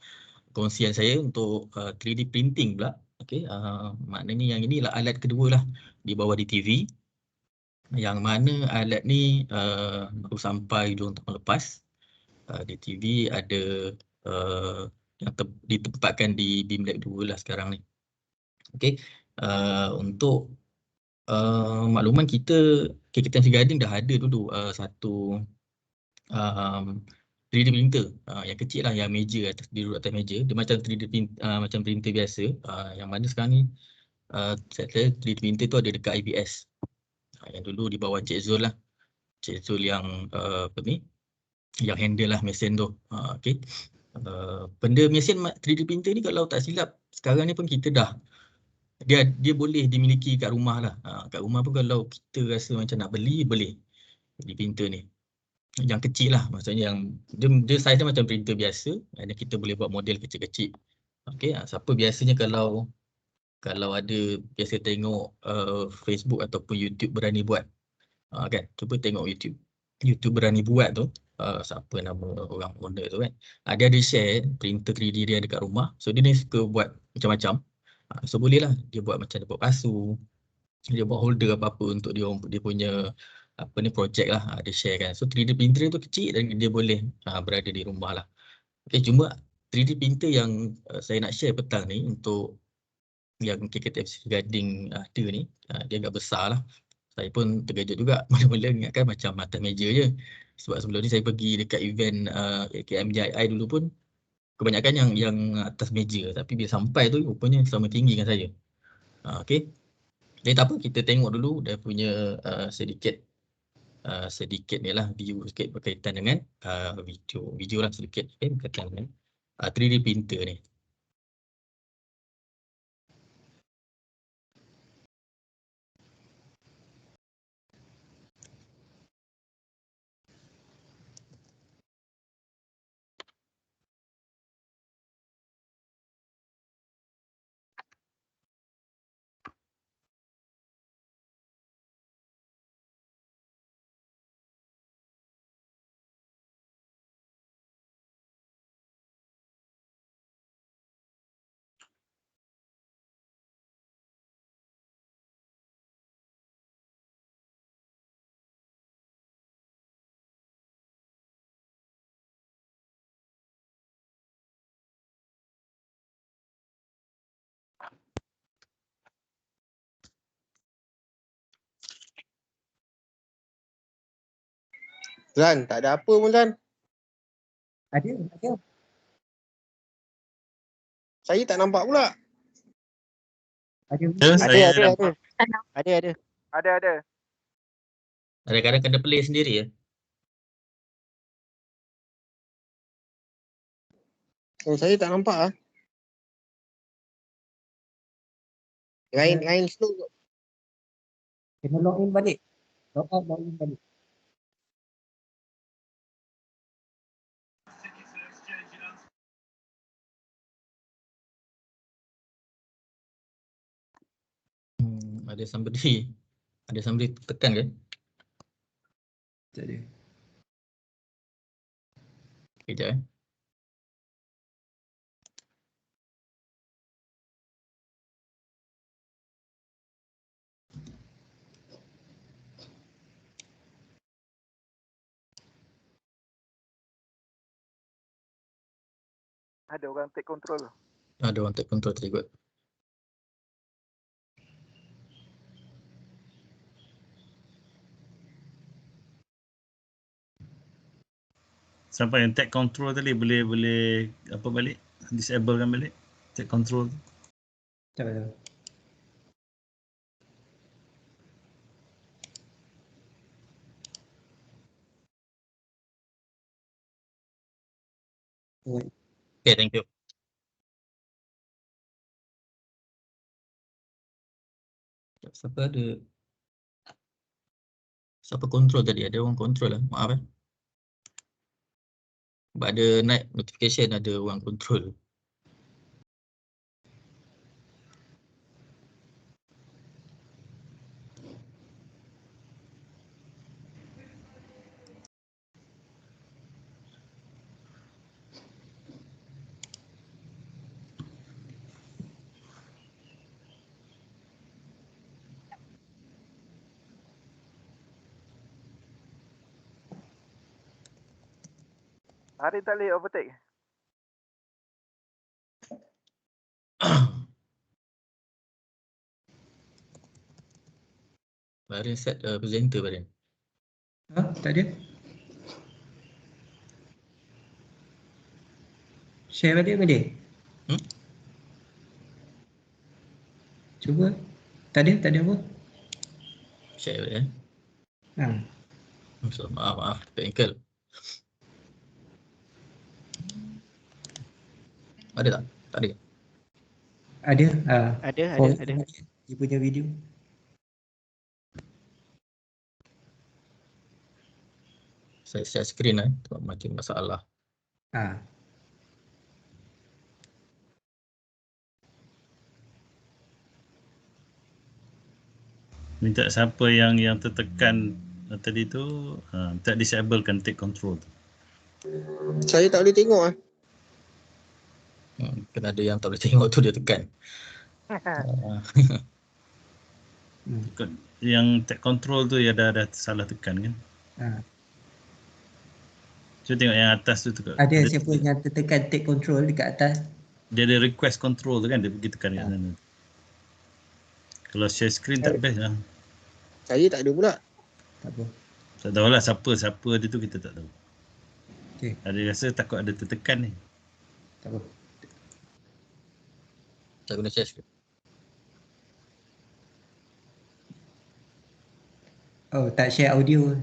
kongsian saya untuk 3D printing pula. Okey, maknanya yang inilah alat kedua lah di bawah DTV. Yang mana alat ni baru sampai 2 tahun lepas. DTV ada yang ditempatkan di BIM Lab 2 lah sekarang ni. Okey, untuk makluman kita KKTM Sri Gading dah ada dulu satu 3D printer yang kecil lah, yang meja duduk atas meja. Dia macam 3D macam printer biasa, yang mana sekarang ni saya kata 3D printer tu ada dekat IBS. Yang dulu di bawah Cik Zul lah. Cik Zul yang apa ni, yang handle lah mesin tu. Okey. Benda mesin 3D printer ni kalau tak silap sekarang ni pun kita dah dia boleh dimiliki kat rumah lah. Kat rumah pun kalau kita rasa macam nak beli, boleh 3D printer ni. Yang kecil lah, maksudnya yang dia size dia macam printer biasa dan kita boleh buat model kecil-kecil. Okey, siapa biasanya kalau ada biasa tengok Facebook ataupun YouTube berani buat, kan, cuba tengok YouTube berani buat tu, siapa nama orang owner tu kan, dia ada share printer 3D dia dekat rumah. So dia ni suka buat macam-macam, so boleh lah dia buat macam dia buat pasu, dia buat holder apa-apa untuk dia punya apa ni projek lah, dia share kan. So 3D printer tu kecil dan dia boleh berada di rumah lah. Okay, cuma 3D printer yang saya nak share petang ni untuk yang KKTM Sri Gading ada ni, dia agak besar lah. Saya pun terkejut juga mula-mula ingatkan macam atas meja je. Sebab sebelum ni saya pergi dekat event KMJI dulu pun kebanyakan yang atas meja, tapi bila sampai tu rupanya sama tinggi dengan saya. Okay. Jadi tak apa, kita tengok dulu dia punya sedikit ni lah view sikit berkaitan dengan video lah sedikit berkaitan dengan 3D printer ni. Zan, tak ada apa pun Zan. Ada. Saya tak nampak pula. Ada. Saya Ada. nampak. Ada. Ada. Kadang-kadang kena play sendiri ya. Oh, saya tak nampak ah. Lain slow. Kena log in balik. Log out, log in balik. Ada somebody tekan ke? Tak ada. Kejap Ada orang take control. Ada orang take control tadi kot. Sampai yang take control tadi boleh apa balik? Disablekan balik take control. Tak ada. Okay, thank you. Siapa control tadi? Ada orang control lah. Maaf Sebab ada naik notification ada orang control. Hari tak boleh overtake. Barin set presenter Barin. Tak ada. Share balik boleh? Cuba. Tak ada apa. Share balik So, maaf technical. Ada tak? Tak ada. Ada. Ada. Dia punya video. Saya share screen macam masalah. Minta siapa yang tertekan tadi tu tak disablekan take control. Saya tak boleh tengok ah. Kena ada yang tak boleh tengok tu dia tekan. Yang take control tu ya dah salah tekan kan. Cuba tengok yang atas tu Ada siapa yang tertekan take control dekat atas. Dia ada request control tu kan, dia pergi tekan kat sana. Kalau share screen tak best lah. Saya tak ada pula. Tak apa. Tak tahulah siapa dia tu kita tak tahu. Okay. Ada rasa takut ada tertekan ni. Tak apa. Tak guna share screen. Oh, tak share audio.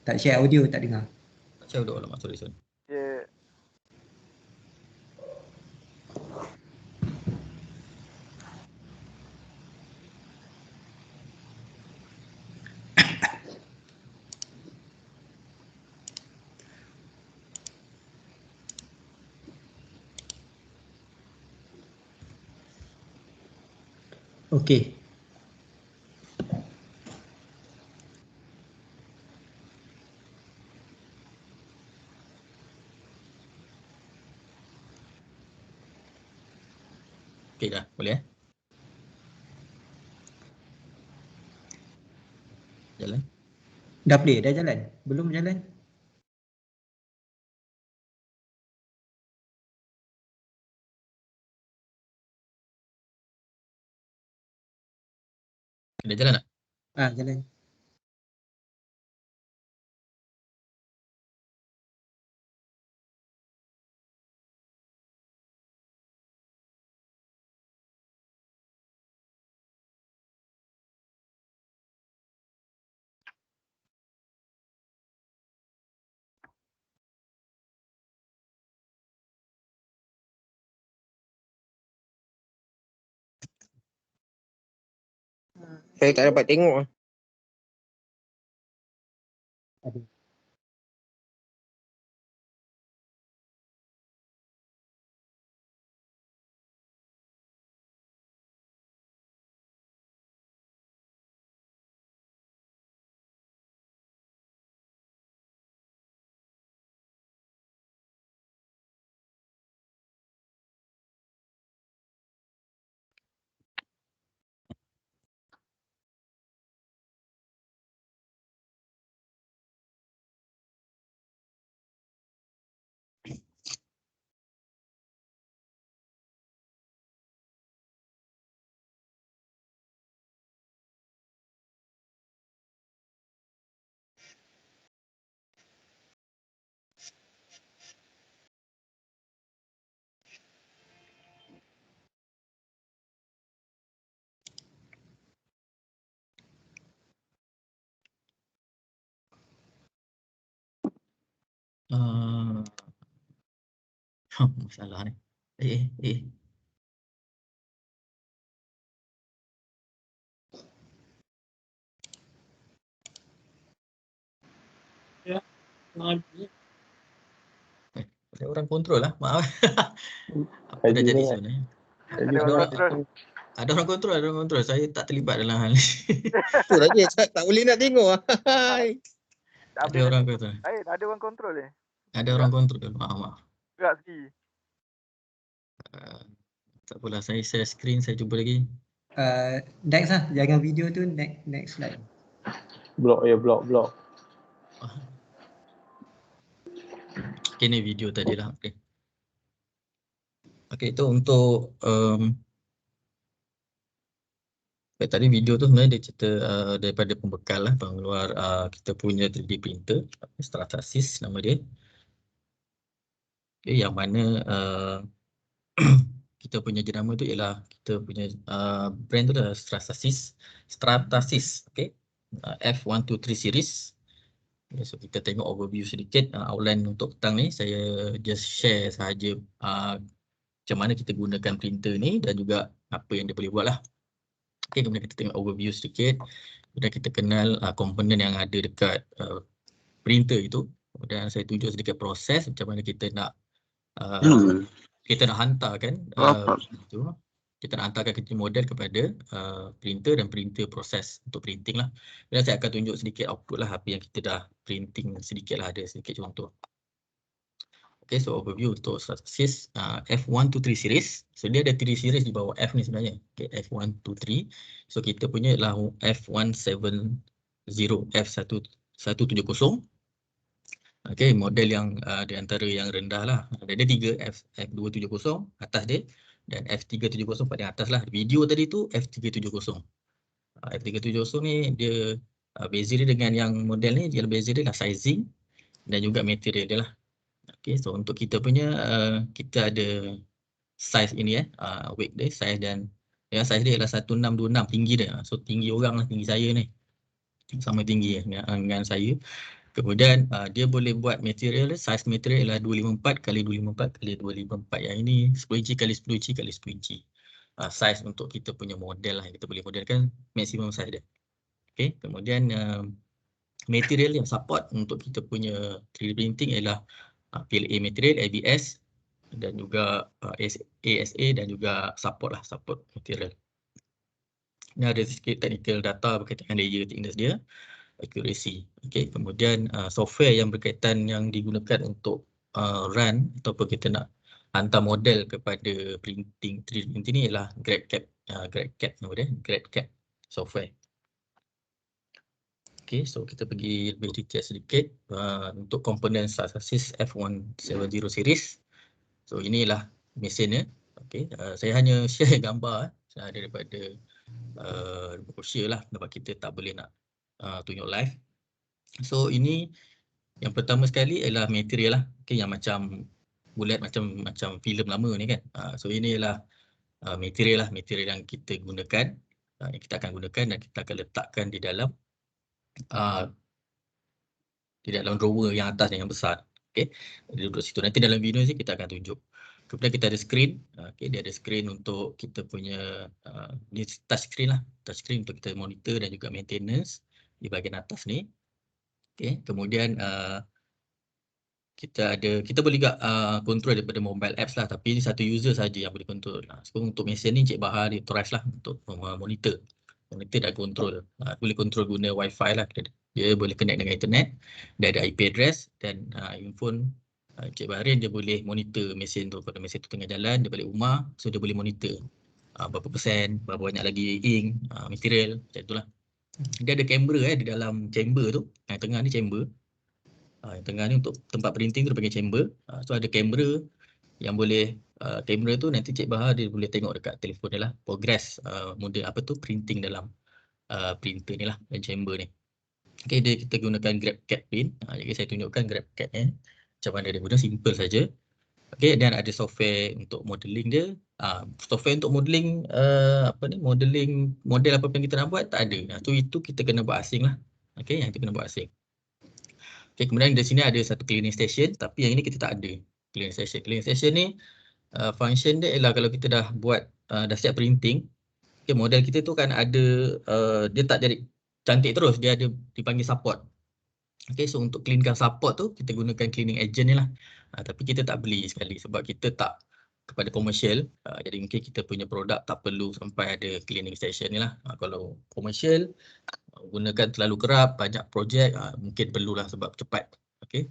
Tak share audio, tak dengar. Tak share audio lah, sorry. Yeah. Okey. Okey dah, boleh Jalan. Dah play, dah jalan? Belum jalan? Dah jalan tak? Jalan. Saya tak dapat tengok. Masalah ni. Eh. Ya. Ada orang kontrol lah, maaf. Apa dah Tadi jadi sangat. sebenarnya? Tadi Ada orang kontrol. Ada orang kontrol. Saya tak terlibat dalam hal ni. Tu lagi tak boleh nak tengok. Ada orang kontrol. Ada orang kontrol ni. Ada orang kontrol. Maaf. Gerak sendiri. Tak apalah, saya share screen, saya cuba lagi. Next lah, jangan video tu, next slide. Blok. Okay, ni video tadi lah. Okay, itu untuk tadi video tu sebenarnya dia cerita daripada pembekal lah, pengeluar kita punya 3D printer, Stratasys nama dia. Okay, yang mana kita punya jenama tu ialah, kita punya brand tu adalah Stratasys, okay? F123 series. Okay, so kita tengok overview sedikit, outline untuk petang ni. Saya just share sahaja macam mana kita gunakan printer ni dan juga apa yang dia boleh buat lah. Okay, kemudian kita tengok overview sedikit. Kemudian kita kenal komponen yang ada dekat printer itu. Kemudian saya tunjuk sedikit proses macam mana kita nak hantarkan itu. Kita nak hantarkan model kepada printer dan printer proses untuk printing lah. Dan saya akan tunjuk sedikit output lah, apa yang kita dah printing sedikit lah, ada sedikit contoh. Okay, so overview untuk Stratasys F123 series. So dia ada 3 series di bawah F ni sebenarnya. Okay, F123. So kita punya ialah F170, F170. Okay, model yang di antara yang rendah lah. Ada 3, F270 atas dia dan F370 paling atas lah. Video tadi tu F370. F370 ni dia beza dia dengan yang model ni, dia beza dia lah sizing dan juga material dia lah. Okay, so untuk kita punya kita ada size ini weight dia, size dan size dia ialah 1626 tinggi dia. So tinggi orang lah, tinggi saya ni. Sama tinggi dengan saya. Kemudian dia boleh buat material, size material ialah 254 x 254 x 254. Yang ini 10 inci x 10 inci x 10 inci. Size untuk kita punya model lah, yang kita boleh modelkan maksimum size dia. Okay, kemudian material yang support untuk kita punya 3D printing ialah PLA material, ABS dan juga ASA dan juga support material. Ini ada sikit technical data berkaitan dengan layer thickness dia, accuracy. Okay, kemudian software yang berkaitan yang digunakan untuk run ataupun kita nak hantar model kepada 3D printing ni ialah GradCAD nama dia, GradCAD software. Okay, so kita pergi lebih detail sedikit untuk komponen Stratasys F170 series. So inilah mesinnya. Okay, saya hanya share gambar daripada brochure lah, sebab kita tak boleh nak tunjuk live. So ini yang pertama sekali ialah material lah. Okay, yang macam bulat macam filem lama ni kan. So ini ialah material yang kita gunakan, yang kita akan gunakan dan kita akan letakkan di dalam drawer yang atas yang besar. Okay, dia duduk situ. Nanti dalam video ni kita akan tunjuk. Kemudian kita ada screen. Okay, dia ada screen untuk kita punya ni touch screen lah. Touch screen untuk kita monitor dan juga maintenance di bahagian atas ni. Okay, kemudian kita boleh juga control daripada mobile apps lah, tapi ini satu user saja yang boleh control. So untuk mesin ni Cik Bahar dia authorize lah untuk monitor dan control. Boleh control guna wifi lah. Dia boleh connect dengan internet, dia ada IP address dan handphone Cik Baharin dia boleh monitor mesin tu. Kalau mesin tu tengah jalan, dia balik rumah, so dia boleh monitor berapa persen, berapa banyak lagi ink, material, macam itulah. Dia ada kamera di dalam chamber tu. Yang tengah ni chamber. Yang tengah ni untuk tempat printing tu dia panggil chamber. So ada kamera yang boleh kamera tu nanti Cik Bahar dia boleh tengok dekat telefon dia lah progress model apa tu printing dalam printer ni lah dan chamber ni. Okay, kita gunakan GrabCAD print. Jadi saya tunjukkan GrabCAD ni. Macam mana dia guna, simple saja. Okay, dan ada software untuk modeling dia. Software untuk modeling modeling model apa yang kita nak buat tak ada. So itu kita kena buat asing lah. Okay, yang itu kena buat asing. Okay, kemudian di sini ada satu cleaning station, tapi yang ini kita tak ada cleaning station. Cleaning station ni function dia ialah kalau kita dah buat dah siap printing, okay, model kita tu kan ada dia tak jadi cantik terus, dia ada dipanggil support. Okay, so untuk cleankan support tu kita gunakan cleaning agent ni lah. Tapi kita tak beli sekali sebab kita tak kepada komersial. Jadi mungkin kita punya produk tak perlu sampai ada cleaning station ni lah. Kalau komersial gunakan terlalu kerap, banyak projek, mungkin perlulah sebab cepat. Okay.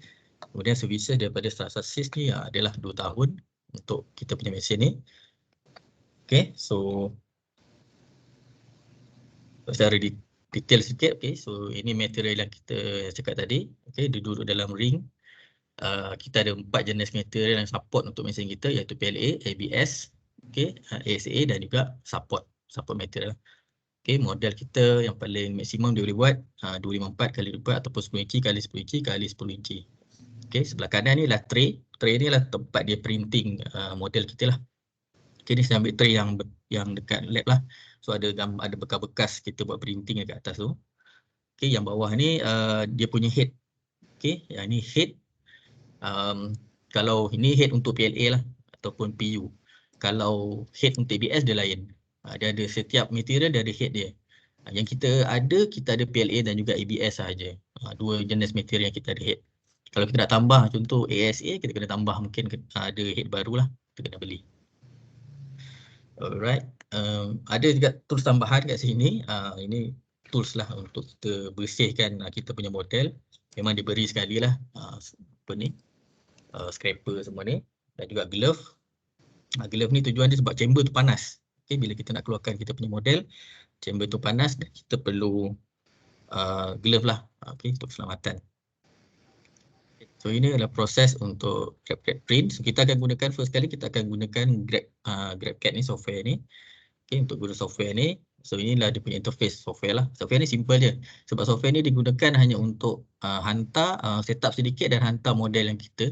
Kemudian services daripada Strata Sys ni adalah 2 tahun untuk kita punya mesin ni. Okay, so secara detail sikit. Okay, so ini material yang kita cakap tadi. Okay, dia duduk dalam ring. Kita ada 4 jenis material yang support untuk mesin kita, iaitu PLA, ABS, okay, ASA dan juga support material. Okay, model kita yang paling maksimum dia boleh buat 254 x 2 ataupun 10 inci x 10 inci x 10 inci. Okay, sebelah kanan ni lah tray. Tray ni lah tempat dia printing model kita lah. Okay, ni saya ambil tray yang dekat lab lah. So ada bekas-bekas kita buat printing dekat atas tu. Okay, yang bawah ni dia punya head. Okay, yang ni head. Kalau ini head untuk PLA lah ataupun PU. Kalau head untuk ABS dia lain. Dia ada setiap material dia ada head dia. Yang kita ada PLA dan juga ABS sahaja. 2 jenis material yang kita ada head. Kalau kita nak tambah contoh ASA, kita kena tambah mungkin ada head baru lah, kita kena beli. Alright, ada juga tools tambahan kat sini. Ini tools lah untuk kita bersihkan kita punya model. Memang diberi sekali lah scraper semua ni dan juga glove. Glove ni tujuan dia sebab chamber tu panas. Okay, bila kita nak keluarkan kita punya model, chamber tu panas dan kita perlu glove lah, okay, untuk keselamatan. So ini adalah proses untuk GrabCAD print. So kita akan gunakan first kali kita akan gunakan GrabCAD ni, software ni. Okay, untuk guna software ni, so inilah dia punya interface software lah. Software ni simple je. Sebab software ni digunakan hanya untuk hantar, setup sedikit dan hantar model yang kita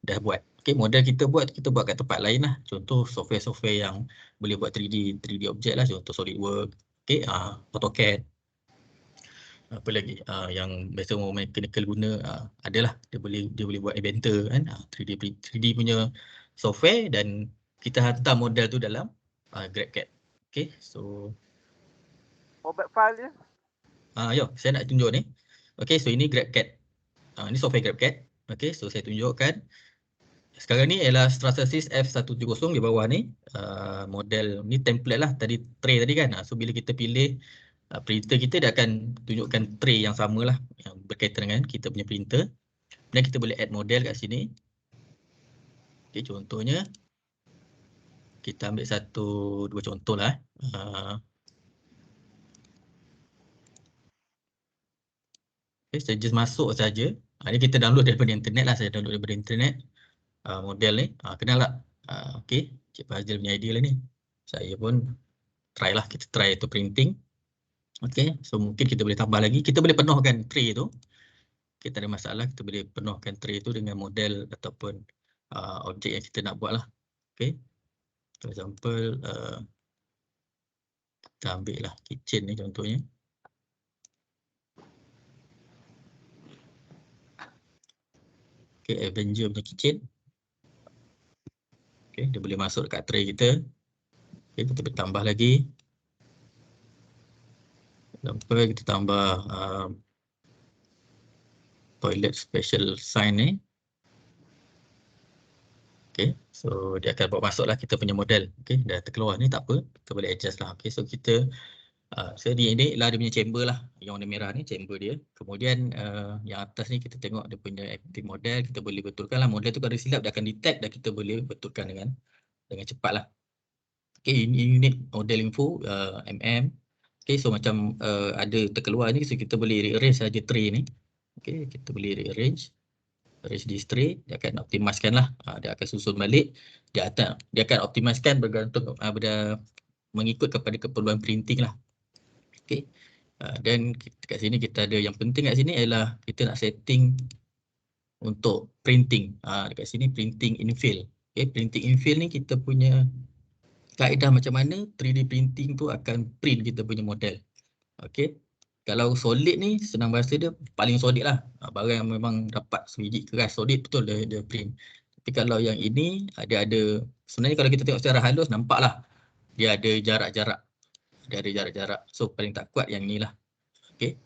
dah buat. Okay, model kita buat kat tempat lain lah. Contoh software-software yang boleh buat 3D objek lah. Contoh SolidWorks, okay, AutoCAD. Apa lagi yang biasa orang mechanical guna, adalah dia boleh buat Inventor kan, 3D punya software dan kita hantar model tu dalam GrabCAD. Okay, so format file je. Jom saya nak tunjuk ni. Okay, so ini GrabCAD. Ini software GrabCAD. Okay, so saya tunjukkan. Sekarang ni ialah Strata Sys F170 di bawah ni. Model ni template lah, tadi tray tadi kan. So bila kita pilih printer kita, dia akan tunjukkan tray yang sama lah yang berkaitan dengan kita punya printer. Dan kita boleh add model kat sini. Okay, contohnya kita ambil 1-2 contoh lah. Okay, saya just masuk saja. Ini kita download daripada internet lah. Saya download daripada internet model ni. Kenal tak? Okay, Cik Fazil punya idea lah ni. Saya pun try lah. Kita try itu printing. Okay, so mungkin kita boleh tambah lagi. Kita boleh penuhkan tray tu. Kita ada masalah, kita boleh penuhkan tray tu dengan model ataupun objek yang kita nak buat lah. Okay, for example, kita ambil lah kitchen ni contohnya. Okay, Avenger punya kitchen. Okay, dia boleh masuk dekat tray kita. Okay, kita boleh tambah lagi. Sampai kita tambah toilet special sign ni. Okay, so dia akan bawa masuk lah kita punya model. Okay, dah terkeluar ni tak apa, kita boleh adjust lah. Okay, so kita so ini lah dia punya chamber lah, yang warna merah ni chamber dia. Kemudian yang atas ni kita tengok dia punya active model, kita boleh betulkan lah. Model tu kalau silap dia akan detect dan kita boleh betulkan dengan cepat lah. Okay, ini unit model info Okay, so macam ada terkeluar ni, so kita boleh rearrange saja tray ni. Okay, kita boleh rearrange di tray, dia akan optimiskan lah. Dia akan susun balik, dia akan optimiskan bergantung mengikut kepada keperluan printing lah. Okay, dan kat sini kita ada yang penting kat sini ialah kita nak setting untuk printing. Dekat sini printing infill. Okay, printing infill ni kita punya kaedah macam mana 3D printing tu akan print kita punya model. Okay, kalau solid ni senang bahasa dia paling solid lah. Barang yang memang dapat sebiji keras solid betul dia print. Tapi kalau yang ini dia ada, sebenarnya kalau kita tengok secara halus nampak lah dia ada jarak-jarak. Dia ada jarak-jarak. So paling tak kuat yang ni lah. Okay,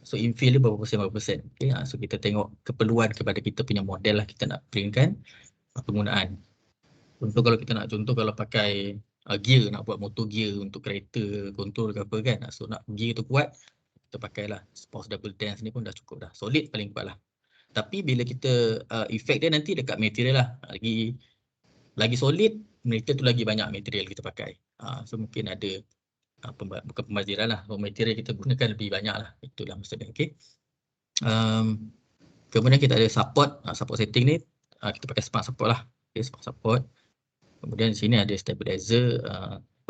so infill dia berapa persen. Okay, so kita tengok keperluan kepada kita punya model lah, kita nak printkan penggunaan. Contoh kalau kita nak kalau pakai gear, nak buat motor gear untuk kereta kontrol ke apa kan, so nak gear tu kuat, kita pakailah Spouse Double Dance ni pun dah cukup dah. Solid paling kuat lah. Tapi bila kita effect dia nanti dekat material lah. Lagi solid, material tu lagi banyak material kita pakai. So mungkin ada bukan pembaziran lah. So, material kita gunakan lebih banyak lah. Itulah maksudnya. Okay. Kemudian kita ada support. Support setting ni kita pakai smart support lah. Okay, smart support. Kemudian di sini ada stabilizer.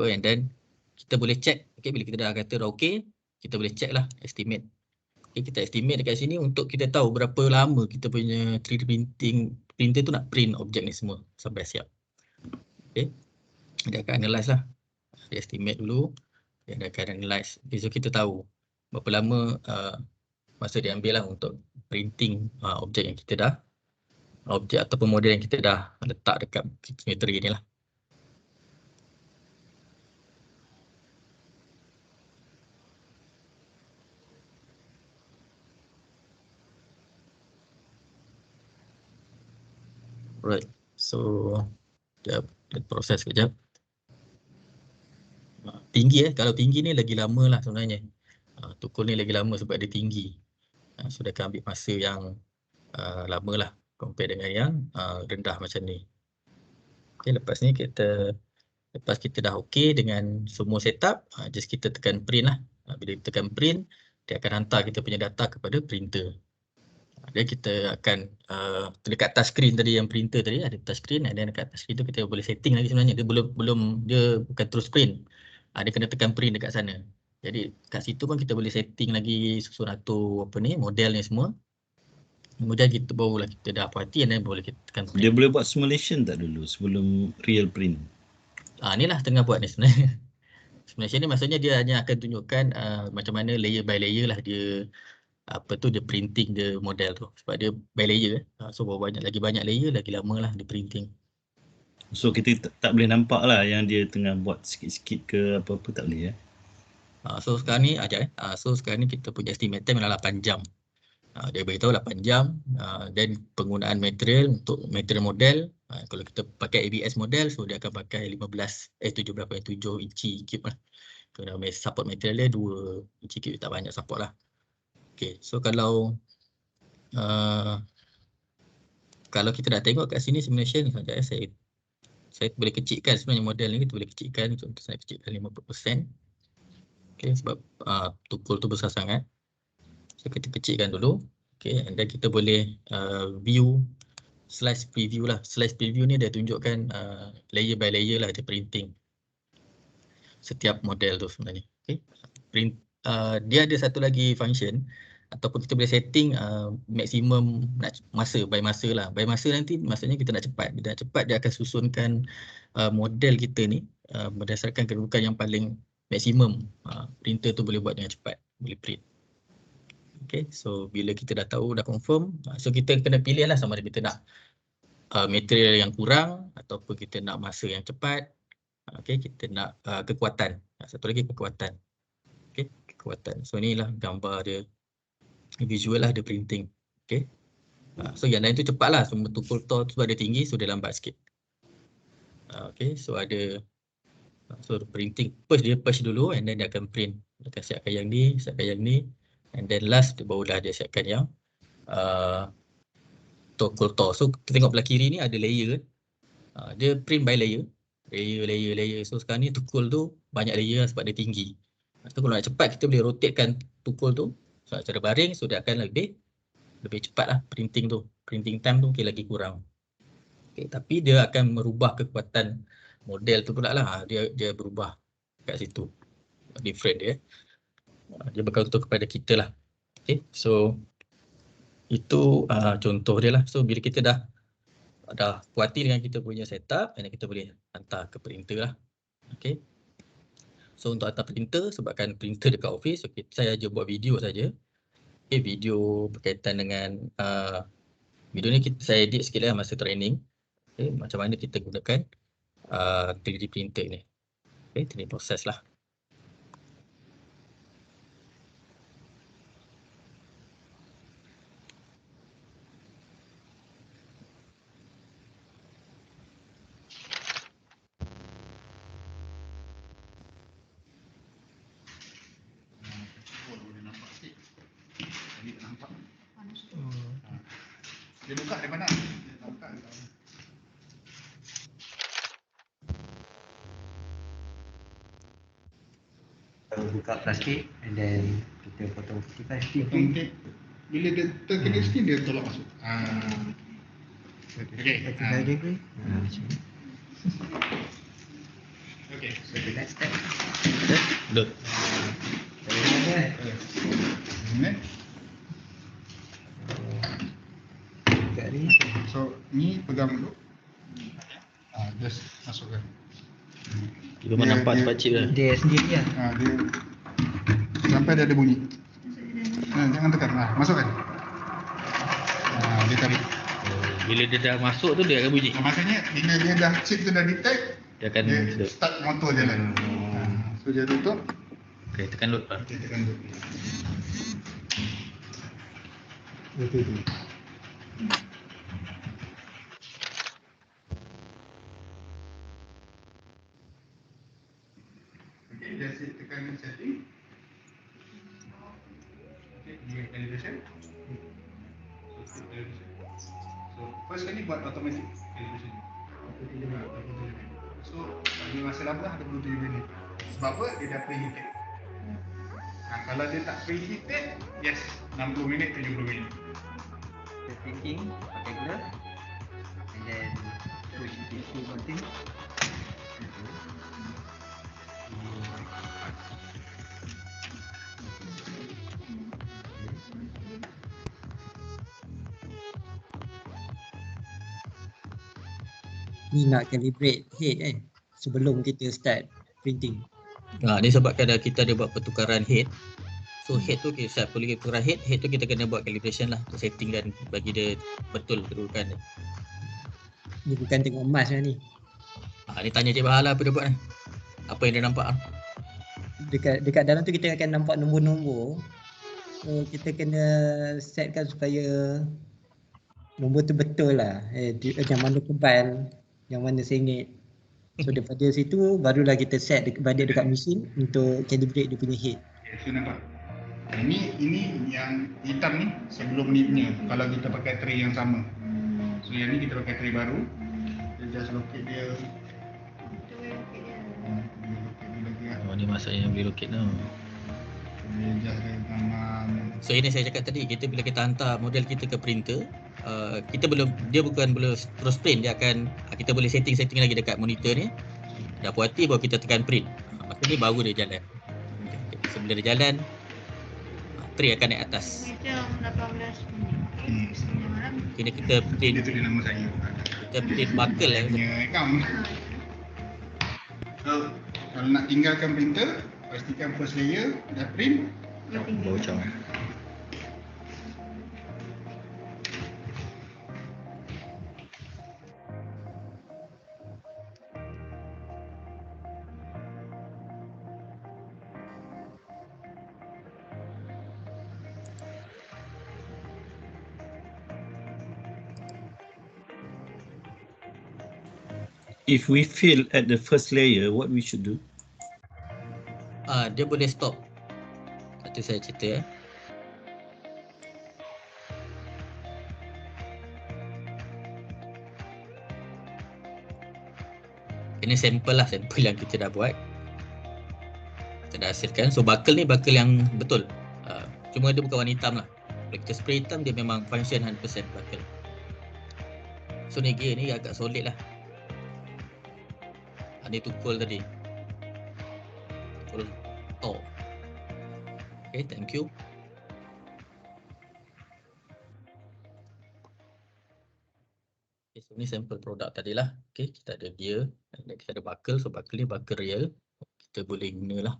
And then kita boleh check. Okay, bila kita dah kata dah okay, kita boleh check lah estimate. Okay, kita estimate dekat sini untuk kita tahu berapa lama kita punya 3D printer tu nak print objek ni semua sampai siap. Okay, dia akan analyze lah. Dia estimate dulu, dia akan analyze. Okay, so kita tahu berapa lama masa dia ambil lah untuk printing objek yang kita dah, objek ataupun model yang kita dah letak dekat tray ni lah. Right, so dia proses kejap. Tinggi kalau tinggi ni lagi lama lah sebenarnya. Tukul ni lagi lama sebab dia tinggi. So dia akan ambil masa yang lama lah compare dengan yang rendah macam ni. Okay, lepas kita dah okay dengan semua setup, just kita tekan print lah. Bila kita tekan print, dia akan hantar kita punya data kepada printer. Dan kita akan dekat touchscreen tadi, yang printer tadi ada touchscreen, dan dekat touchscreen tu kita boleh setting lagi sebenarnya. Dia bukan terus print. Dia kena tekan print dekat sana. Jadi kat situ pun kita boleh setting lagi susun atur model ni semua. Kemudian kita barulah kita dah puas hati dan boleh kita tekan print. Dia boleh buat simulation tak dulu sebelum real print? Inilah tengah buat ni sebenarnya. Simulation ni maksudnya dia hanya akan tunjukkan macam mana layer by layer lah dia dia printing dia model tu, sebab dia by layer. So lagi banyak layer, lagi lama lah dia printing. So kita tak boleh nampak lah yang dia tengah buat sikit-sikit ke apa-apa, tak boleh So sekarang ni so sekarang ni kita punya estimate time adalah 8 jam. Dia beritahu 8 jam dan penggunaan material untuk material model. Kalau kita pakai ABS model, so dia akan pakai 7 inci cube lah. Kalau support material dia 2 inci cube, tak banyak support lah. Okay, so kalau kita dah tengok kat sini simulation ni, saya boleh kecilkan sebenarnya model ni, kita boleh kecilkan. Contoh saya kecilkan 50%. Okay, sebab tukul tu besar sangat. So kita kecilkan dulu. Okay, and then kita boleh view slice preview lah. Slice preview ni dia tunjukkan layer by layer lah dia printing setiap model tu sebenarnya. Okay, dia ada satu lagi function ataupun kita boleh setting maksimum masa by masa lah. By masa nanti maksudnya kita nak cepat. Bila nak cepat dia akan susunkan model kita ni berdasarkan kedudukan yang paling maksimum. Printer tu boleh buat dengan cepat, boleh print. Okay, so bila kita dah tahu, dah confirm, so kita kena pilih lah sama ada kita nak material yang kurang ataupun kita nak masa yang cepat. Okey, kita nak kekuatan. Satu lagi kekuatan. Okey, kekuatan. So inilah gambar dia, visual lah, dia printing. Okey. So yang lain tu cepat lah, so tukul tol tu ada tinggi, so dia lambat sikit. Okey, so ada printing, dia push dulu and then dia akan print. Dia akan siapkan yang ni, and then last barulah dia siapkan yang tukul tol. So kita tengok belah kiri ni ada layer. Dia print by layer. So sekarang ni tukul tu banyak layer sebab dia tinggi. So kalau nak cepat kita boleh rotatekan tukul tu secara baring, so dia akan lebih cepat lah printing tu. Printing time tu lagi kurang. Okay, tapi dia akan merubah kekuatan model tu pula lah. Dia berubah kat situ. Different dia. Dia bergantung kepada kita lah. Okay, so itu contoh dia lah. So bila kita dah puas hati dengan kita punya setup, dan kita boleh hantar ke printer lah. Okay. So untuk hantar printer, sebabkan printer dekat office, okay, saya aja buat video saja. Okay, video berkaitan dengan video ni saya edit sikit lah masa training. Okay, macam mana kita gunakan 3D printer ni. Okay, ini proses lah. Dia buka dari mana? Buka plastik and then kita potong plastik. Bila dia terkena skin dia tolak masuk. Okey. Okey, so the next step. Load. So ni pegang dulu. Just masukkan. Dia memang nampak sepacik lah. Dia sendiri lah. Dia sampai dia ada bunyi. Jangan tekan. Masukkan. Dia tarik. Bila dia dah masuk tu dia akan bunyi. Makanya bila dia dah chip tu dah detect, dia akan start motor jalan. So dia tutup. Okey, tekan load lah. Okey, tekan load. Dia tekan setting. Okey, dia calibration. So first kali buat automatic calibration. So dia masa lama ada 27 minit. Sebab apa? Dia dah preheated. Kalau dia tak preheated, yes, 60 minit, 70 minit. Thinking, pakai glove and then push this one thing. Ni nak calibrate head sebelum kita start printing. Ni sebabkan kita ada buat pertukaran head. So head tu kita boleh tukar head tu kita kena buat calibration lah untuk setting dan bagi dia betul kedudukan dia. Ni bukan tengok emas lah ni. Ni tanya Cik Bahar lah apa dia buat ni. Apa yang dia nampak lah. Dekat dalam tu kita akan nampak nombor-nombor. So kita kena setkan supaya nombor tu betul lah. Yang mana tebal, yang mana sengit. So daripada situ barulah kita set balik dekat mesin untuk calibrate dia punya head. So nampak. Ini yang hitam ni sebelum nipnya kalau kita pakai tray yang sama. So yang ni kita pakai tray baru. Kita just locate dia. Ni masanya yang boleh locate tu. So ini saya cakap tadi, kita bila kita hantar model kita ke printer, kita dia bukan boleh terus print, kita boleh setting lagi dekat monitor ni. Dah puas hati baru kita tekan print. Masa ni baru dia jalan. Sebelum dia jalan, tray akan naik atas. Jam 18 minit. 9 malam. Kini kita print. Dia tulis nama saya. Kita print buckle lah. So kalau nak tinggalkan printer, pastikan first layer dah print. Bocor. If we fail at the first layer, what we should do? Dia boleh stop. Satu saya cerita Ini sampel lah, sampel yang kita dah buat. Kita dah hasilkan. So buckle ni buckle yang betul. Cuma dia bukan warna hitam lah. Kalau kita spray hitam, dia memang function 100% buckle. So ni gear ni agak solid lah. Ni tukul tadi. Tukul Thor. Okay, thank you. Okay, so ni sampel produk tadilah. Okay, kita ada gear, kita ada buckle. So buckle ni buckle real. Kita boleh guna lah.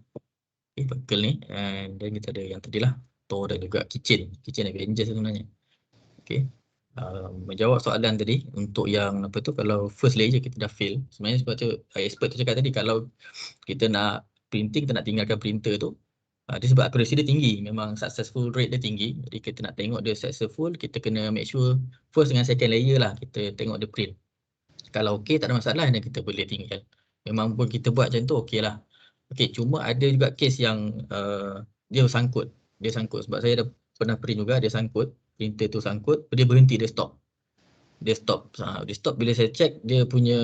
Okay, buckle ni. And then kita ada yang tadilah Thor dan juga kitchen Avengers sebenarnya. Okay. Menjawab soalan tadi untuk yang apa tu, kalau first layer kita dah fail. Sebenarnya sebab tu expert tu cakap tadi, kalau kita nak printing, kita nak tinggalkan printer tu, dia sebab accuracy dia tinggi, memang successful rate dia tinggi. Jadi kita nak tengok dia successful, kita kena make sure first dengan second layer lah kita tengok dia print. Kalau okey tak ada masalah, dan kita boleh tinggal. Memang pun kita buat macam tu okey lah. Okey, cuma ada juga case yang dia sangkut. Dia sangkut sebab saya dah pernah print juga, dia sangkut. Printer tu sangkut, dia berhenti, dia stop. Dia stop bila saya check dia punya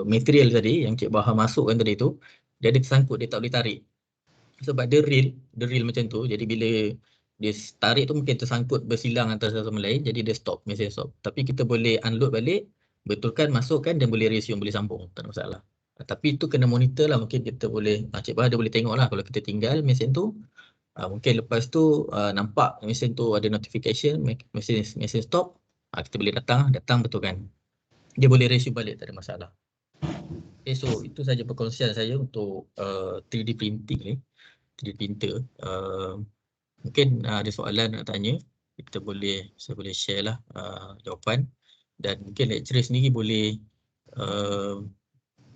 material tadi yang Cik Bahar masukkan tadi tu, dia ada tersangkut, dia tak boleh tarik. Sebab dia real macam tu. Jadi bila dia tarik tu mungkin tersangkut, bersilang antara satu sama lain, jadi dia stop, mesin stop. Tapi kita boleh unload balik, betulkan, masukkan dan boleh resume, boleh sambung, tak ada masalah. Tapi itu kena monitor lah, mungkin kita boleh, Cik Bahar dia boleh tengok lah kalau kita tinggal mesin tu. Mungkin lepas tu nampak mesin tu ada notification, mesin stop, kita boleh datang betulkan. Dia boleh resume balik, tak ada masalah. Okay, so itu saja perkongsian saya untuk 3D printing ni, 3D printer. Mungkin ada soalan nak tanya, saya boleh share lah jawapan. Dan mungkin lecturer sendiri boleh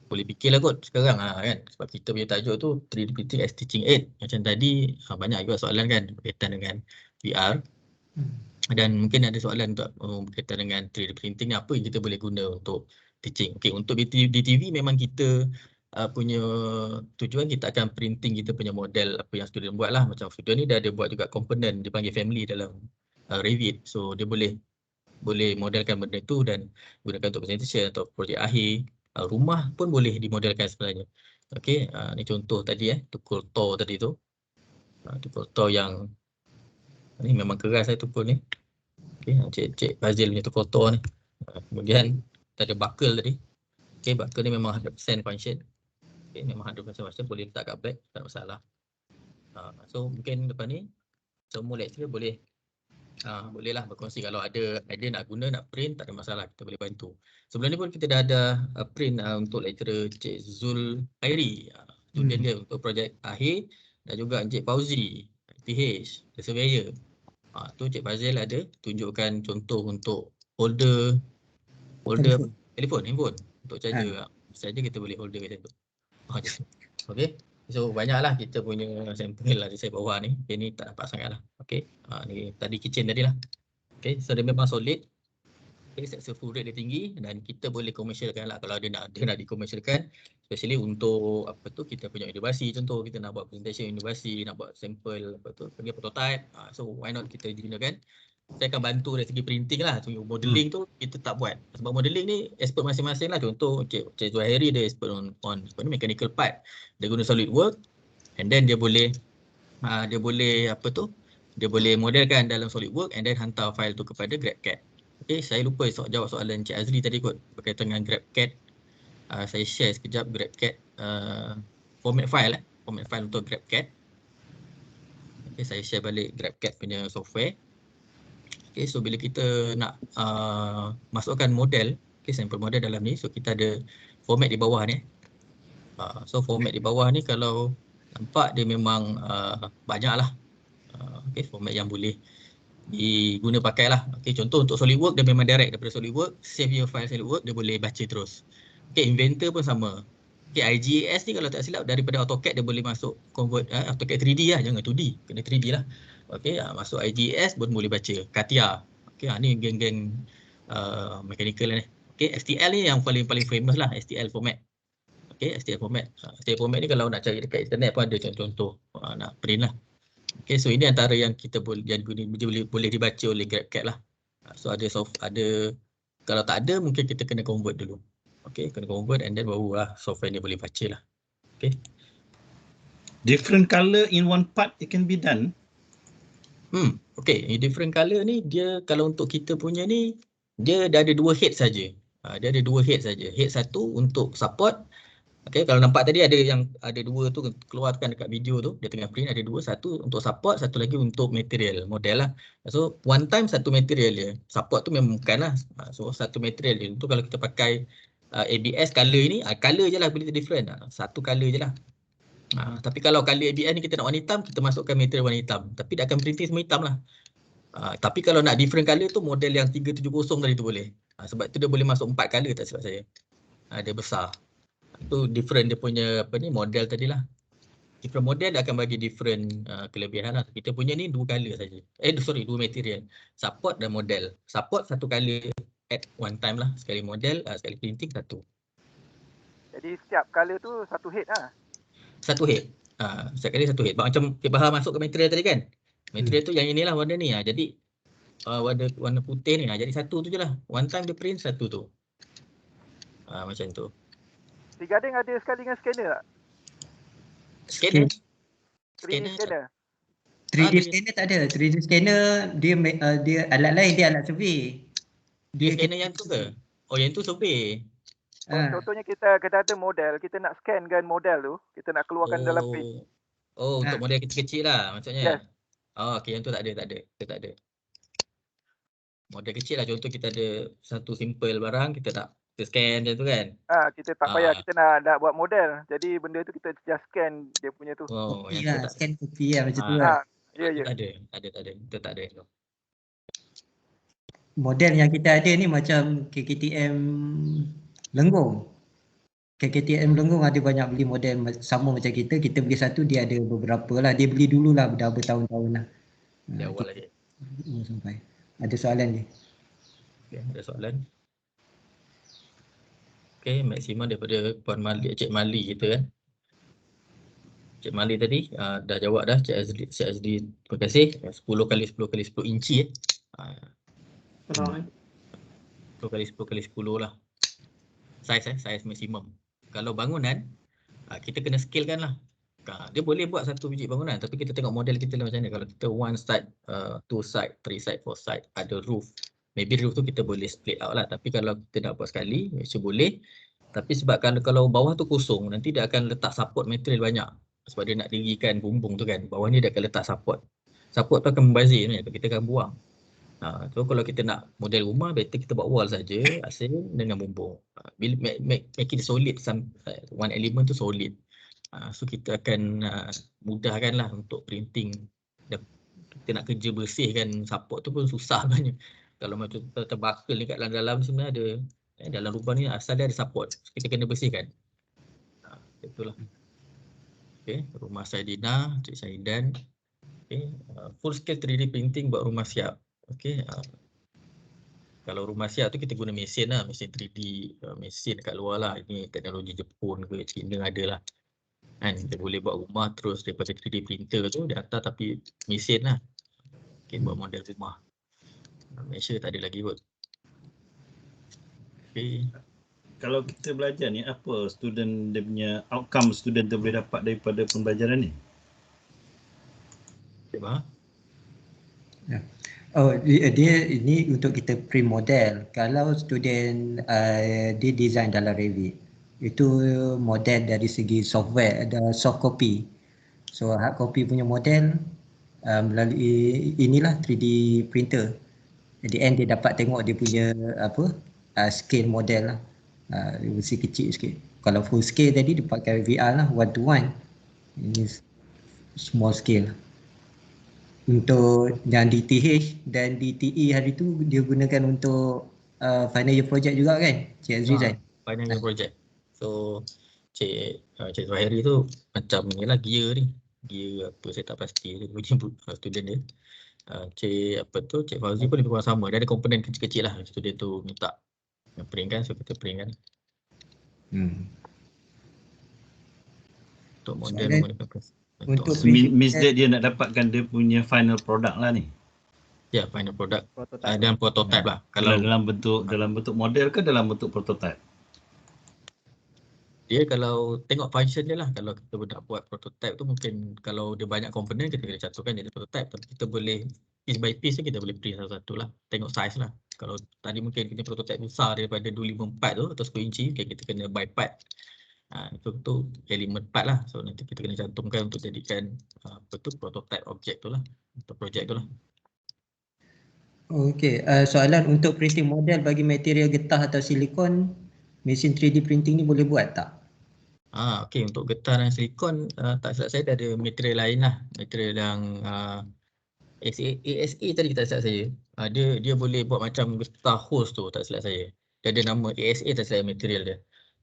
fikirlah kot sekarang kan, sebab kita punya tajuk tu 3D printing as teaching aid. Macam tadi banyak juga soalan kan berkaitan dengan VR. Dan mungkin ada soalan untuk berkaitan dengan 3D printing, apa yang kita boleh guna untuk teaching. Okey, untuk di TV memang kita punya tujuan kita akan printing kita punya model apa yang student buat lah. Macam student ni dia ada buat juga komponen dipanggil family dalam Revit. So dia boleh modelkan benda tu dan gunakan untuk presentation atau projek akhir. Rumah pun boleh dimodelkan sebenarnya. Okey, ni contoh tadi tukul Thor tadi tu. Tukul Thor yang ni memang keras tukul ni. Okey, Cik Fazil punya tukul Thor ni. Kemudian kita ada buckle tadi. Okey, buckle ni memang 100% function. Okey, memang 100% function, boleh letak kat bag, tak ada masalah. So mungkin depan ni semua lecturer bolehlah berkongsi kalau ada idea nak guna, nak print, tak ada masalah, kita boleh bantu. Sebelum ni pun kita dah ada print untuk lecturer Cik Zul Khairi, student dia untuk projek akhir, dan juga Encik Fauzi, PH, the surveyor. Tu Cik Fazil ada tunjukkan contoh untuk holder telefon, handphone untuk charger. Saja kita boleh holder kat situ. Okey. So banyaklah kita punya sampel lah di saya bawah ni. Okay, ni tak dapat sangat lah. Okey. Ni tadi kitchen tadi lah. Okey, so dia memang solid. Okay, successful rate dia tinggi dan kita boleh komersialkan lah kalau dia nak dikomersialkan, especially untuk apa tu, kita punya universiti, contoh kita nak buat presentation universiti, nak buat sampel apa tu, pergi prototype. So why not kita gunakan. Saya akan bantu dari segi printing lah. Modeling tu kita tak buat. Sebab modeling ni expert masing-masing lah. Contoh Cik Zuhairi dia expert on mechanical part. Dia guna SolidWorks and then dia boleh dia boleh modelkan dalam SolidWorks and then hantar file tu kepada GrabCAD. Okay, saya lupa jawab soalan Cik Azri tadi kot berkaitan dengan GrabCAD. Saya share sekejap GrabCAD format file untuk GrabCAD. Okay, saya share balik GrabCAD punya software. Okay, so bila kita nak masukkan model, sampel model dalam ni, so kita ada format di bawah ni. So format di bawah ni kalau nampak dia memang banyak lah. Format yang boleh diguna pakai lah. Contoh untuk SolidWorks dia memang direct daripada SolidWorks, save your file SolidWorks, dia boleh baca terus. Inventor pun sama. IGAS ni kalau tak silap daripada AutoCAD dia boleh masuk convert AutoCAD 3D lah, jangan 2D, kena 3D lah. Masuk IGS pun boleh baca. CATIA. Ni geng-geng mechanical ni. Okay, STL ni yang paling famous lah, STL format. Okay, STL format. STL format ni kalau nak cari dekat internet pun ada contoh-contoh nak print lah. Okay, so ini antara yang kita boleh dibaca oleh GrabCAD lah. So ada kalau tak ada mungkin kita kena convert dulu. Okay, kena convert and then barulah software ni boleh baca lah. Okay. Different color in one part it can be done. Okay, different color ni dia kalau untuk kita punya ni dia ada 2 head saja. Dia ada 2 head saja. Head satu untuk support. Okay, kalau nampak tadi ada 2 tu keluarkan dekat video tu, dia tengah print ada 2, satu untuk support, satu lagi untuk material, model lah. So one time satu material dia. Support tu memang bukan lah. So satu material dia. Itu kalau kita pakai ABS color ni, color je lah boleh different. Satu color je lah. Tapi kalau color ABS ni kita nak warna hitam, kita masukkan material warna hitam. Tapi dia akan printing semua hitam lah. Tapi kalau nak different color tu model yang 370 tadi tu boleh. Sebab tu dia boleh masuk 4 color tak silap saya. Dia besar. Itu different dia punya model tadilah. Different model dia akan bagi different kelebihan lah. Kita punya ni 2 color saja. 2 material. Support dan model. Support satu color at one time lah. Sekali model, sekali printing satu. Jadi setiap color tu satu head lah. Satu head. Setiap kali satu head. Macam Bahar masuk ke material tadi kan. Material tu yang inilah warna ni. Jadi warna putih ni. Jadi satu tu je lah. One time dia print satu tu. Macam tu. T-Garden ada sekali dengan scanner tak? Scanner? 3D scanner? 3D scanner tak ada. 3D scanner dia alat lain, dia alat survey. Dia scanner yang tu ke? Oh yang tu survey. Contohnya kita ada model, kita nak scankan model tu, kita nak keluarkan dalam print. Untuk model kecil-kecil lah maksudnya. Yes. Okey, yang tu tak ada. Kita tak ada. Model kecil lah, contoh kita ada satu simple barang, kita scan je tu kan. Kita tak payah, kita nak buat model. Jadi benda tu kita just scan dia punya tu. Kopi lah, scan kopi lah macam tu lah. Ya. Tak ada. Kita tak ada. Model yang kita ada ni macam KKTM Lenggong. KKTM Lenggong ada banyak beli model sama macam kita beli satu, dia ada beberapa lah. Dia beli dulu lah, dah bertahun-tahun lah. Dia awal lagi. Sampai. Ada soalan ni? Okay, ada soalan. Okay, maksimum daripada Puan Mali, Cik Mali kita kan. Cik Mali tadi dah jawab dah. Cik Azli terima kasih. 10x10x10 inci 10x10x10 lah. Saiz maksimum. Kalau bangunan, kita kena scale kan lah. Dia boleh buat satu biji bangunan, tapi kita tengok model kita lah macam mana. Kalau kita 1 side, 2 side, 3 side, 4 side, ada roof. Maybe roof tu kita boleh split out lah. Tapi kalau kita nak buat sekali, macam boleh. Tapi sebabkan kalau bawah tu kosong, nanti dia akan letak support material banyak. Sebab dia nak dirikan bumbung tu kan. Bawah ni dia akan letak support. Support tu akan membazir ni, kita akan buang. So kalau kita nak model rumah, better kita buat wall saja, asing dengan bumbung. Bila make it solid, one element tu solid. So kita akan mudahkan lah untuk printing. Kita nak kerja bersihkan support tu pun susah banyak. Kalau macam terbakal ni kat dalam sebenarnya ada dalam rumah ni asal dia ada support. Kita kena bersihkan. Itulah. Okay, rumah Saidina, Cik Saidan. Okay, full scale 3D printing buat rumah siap. Okay, kalau rumah siap tu kita guna mesin lah, mesin 3D, mesin kat luar lah. Ini teknologi Jepun ke China ada lah. Kan kita boleh buat rumah terus daripada 3D printer tu dia hantar, tapi mesin lah. Okay, buat model rumah. Malaysia tak ada lagi kot. Okay. Kalau kita belajar ni, apa student dia punya outcome student tu boleh dapat daripada pembelajaran ni? Cuba. Dia ini untuk kita print model. Kalau student dia design dalam Revit, itu model dari segi software, ada soft copy. So hard copy punya model melalui inilah 3D printer. At the end dia dapat tengok dia punya scale model lah. Versi kecil sikit. Kalau full scale tadi dia pakai VR lah, 1:1. Ini small scale. Untuk yang DTH dan DTE hari tu dia gunakan untuk final year project juga kan, Cik Azri Zain? Final year project. So Cik Zahiri tu macam inilah gear ni. Gear apa saya tak pasti dia punya student dia. Cik Fauzi pun lebih kurang sama. Dia ada komponen kecil-kecil lah student tu minta. print kan, so kita print kan. Untuk model Soalan menggunakan untuk Means dia nak dapatkan dia punya final product lah ni. Ya, final product Prototype. dan prototype lah. Kalau Kalau dalam bentuk model ke dalam bentuk prototype? dia kalau tengok function dia lah, kalau kita nak buat prototype tu mungkin kalau dia banyak komponen kita kena cantumkan jadi prototype, tapi kita boleh piece by piece kita boleh print satu-satu lah, tengok size lah. Kalau tadi mungkin kita prototype besar daripada 254 tu atau 10 inci, kita kena by part. Itu elemen part lah, so nanti kita kena cantumkan untuk jadikan prototype objek tu lah, untuk projek tu lah. Okey, soalan untuk printing model bagi material getah atau silikon, mesin 3D printing ni boleh buat tak? Okey, untuk getah dan silikon tak silap saya ada material lain lah, material yang ASA tadi tak silap saya. Dia boleh buat macam getah hose tu, tak silap saya. Dia ada nama ASA tak silap material dia.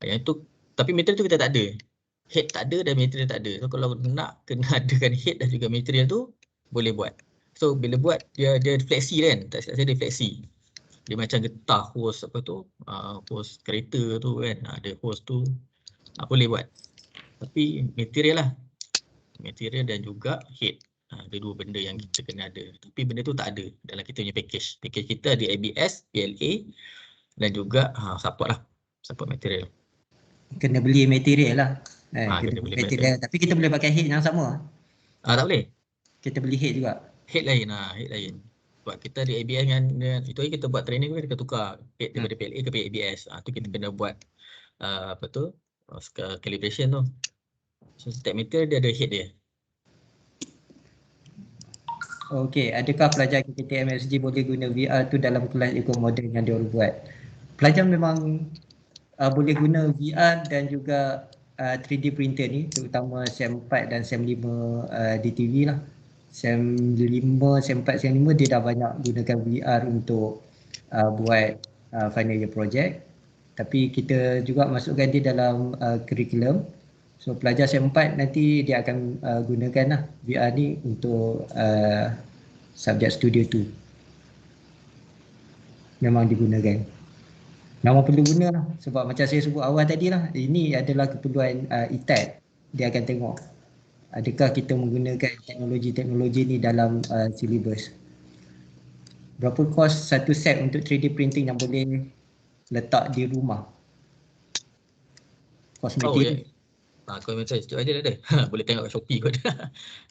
Yang itu, tapi material tu kita tak ada. Head tak ada dan material tak ada. So kalau nak kena adakan head dan juga material tu, boleh buat. So bila buat dia fleksi kan, tak silap saya dia fleksi. Dia macam getah hose apa tu, hose kereta tu kan, ada hose tu. Boleh buat. Tapi material lah. Material dan juga head. Ada dua benda yang kita kena ada. Tapi benda tu tak ada dalam kita punya package. Package kita ada ABS, PLA dan juga support lah. Support material. Kena beli material lah. Kena beli material. Tapi kita boleh pakai head yang sama. Tak boleh. Kita beli head juga. Head lain head lain. Sebab kita ada ABS dengan itu lagi kita buat training kita tukar head daripada PLA ke ABS. Tu kita kena buat calibration tu. So setiap material dia ada head dia. Okey, adakah pelajar KKT MSG boleh guna VR tu dalam kelas ikut model yang dia buat? Pelajar memang boleh guna VR dan juga 3D printer ni, terutama SEM 4 dan SEM 5 di TV lah. SEM 5, SEM 4, SEM 5 dia dah banyak gunakan VR untuk buat final year project. Tapi kita juga masukkan dia dalam kurikulum. So pelajar SEM 4 nanti dia akan gunakan lah VR ni untuk subjek studio 2. Memang digunakan. Memang perlu guna lah. Sebab macam saya sebut awal tadi lah, ini adalah keperluan ITAD. Dia akan tengok adakah kita menggunakan teknologi-teknologi ni dalam silibus. Berapa kos satu set untuk 3D printing yang boleh letak di rumah? Kos material. Kau macam cik aja ada. Boleh tengok kat Shopee kot.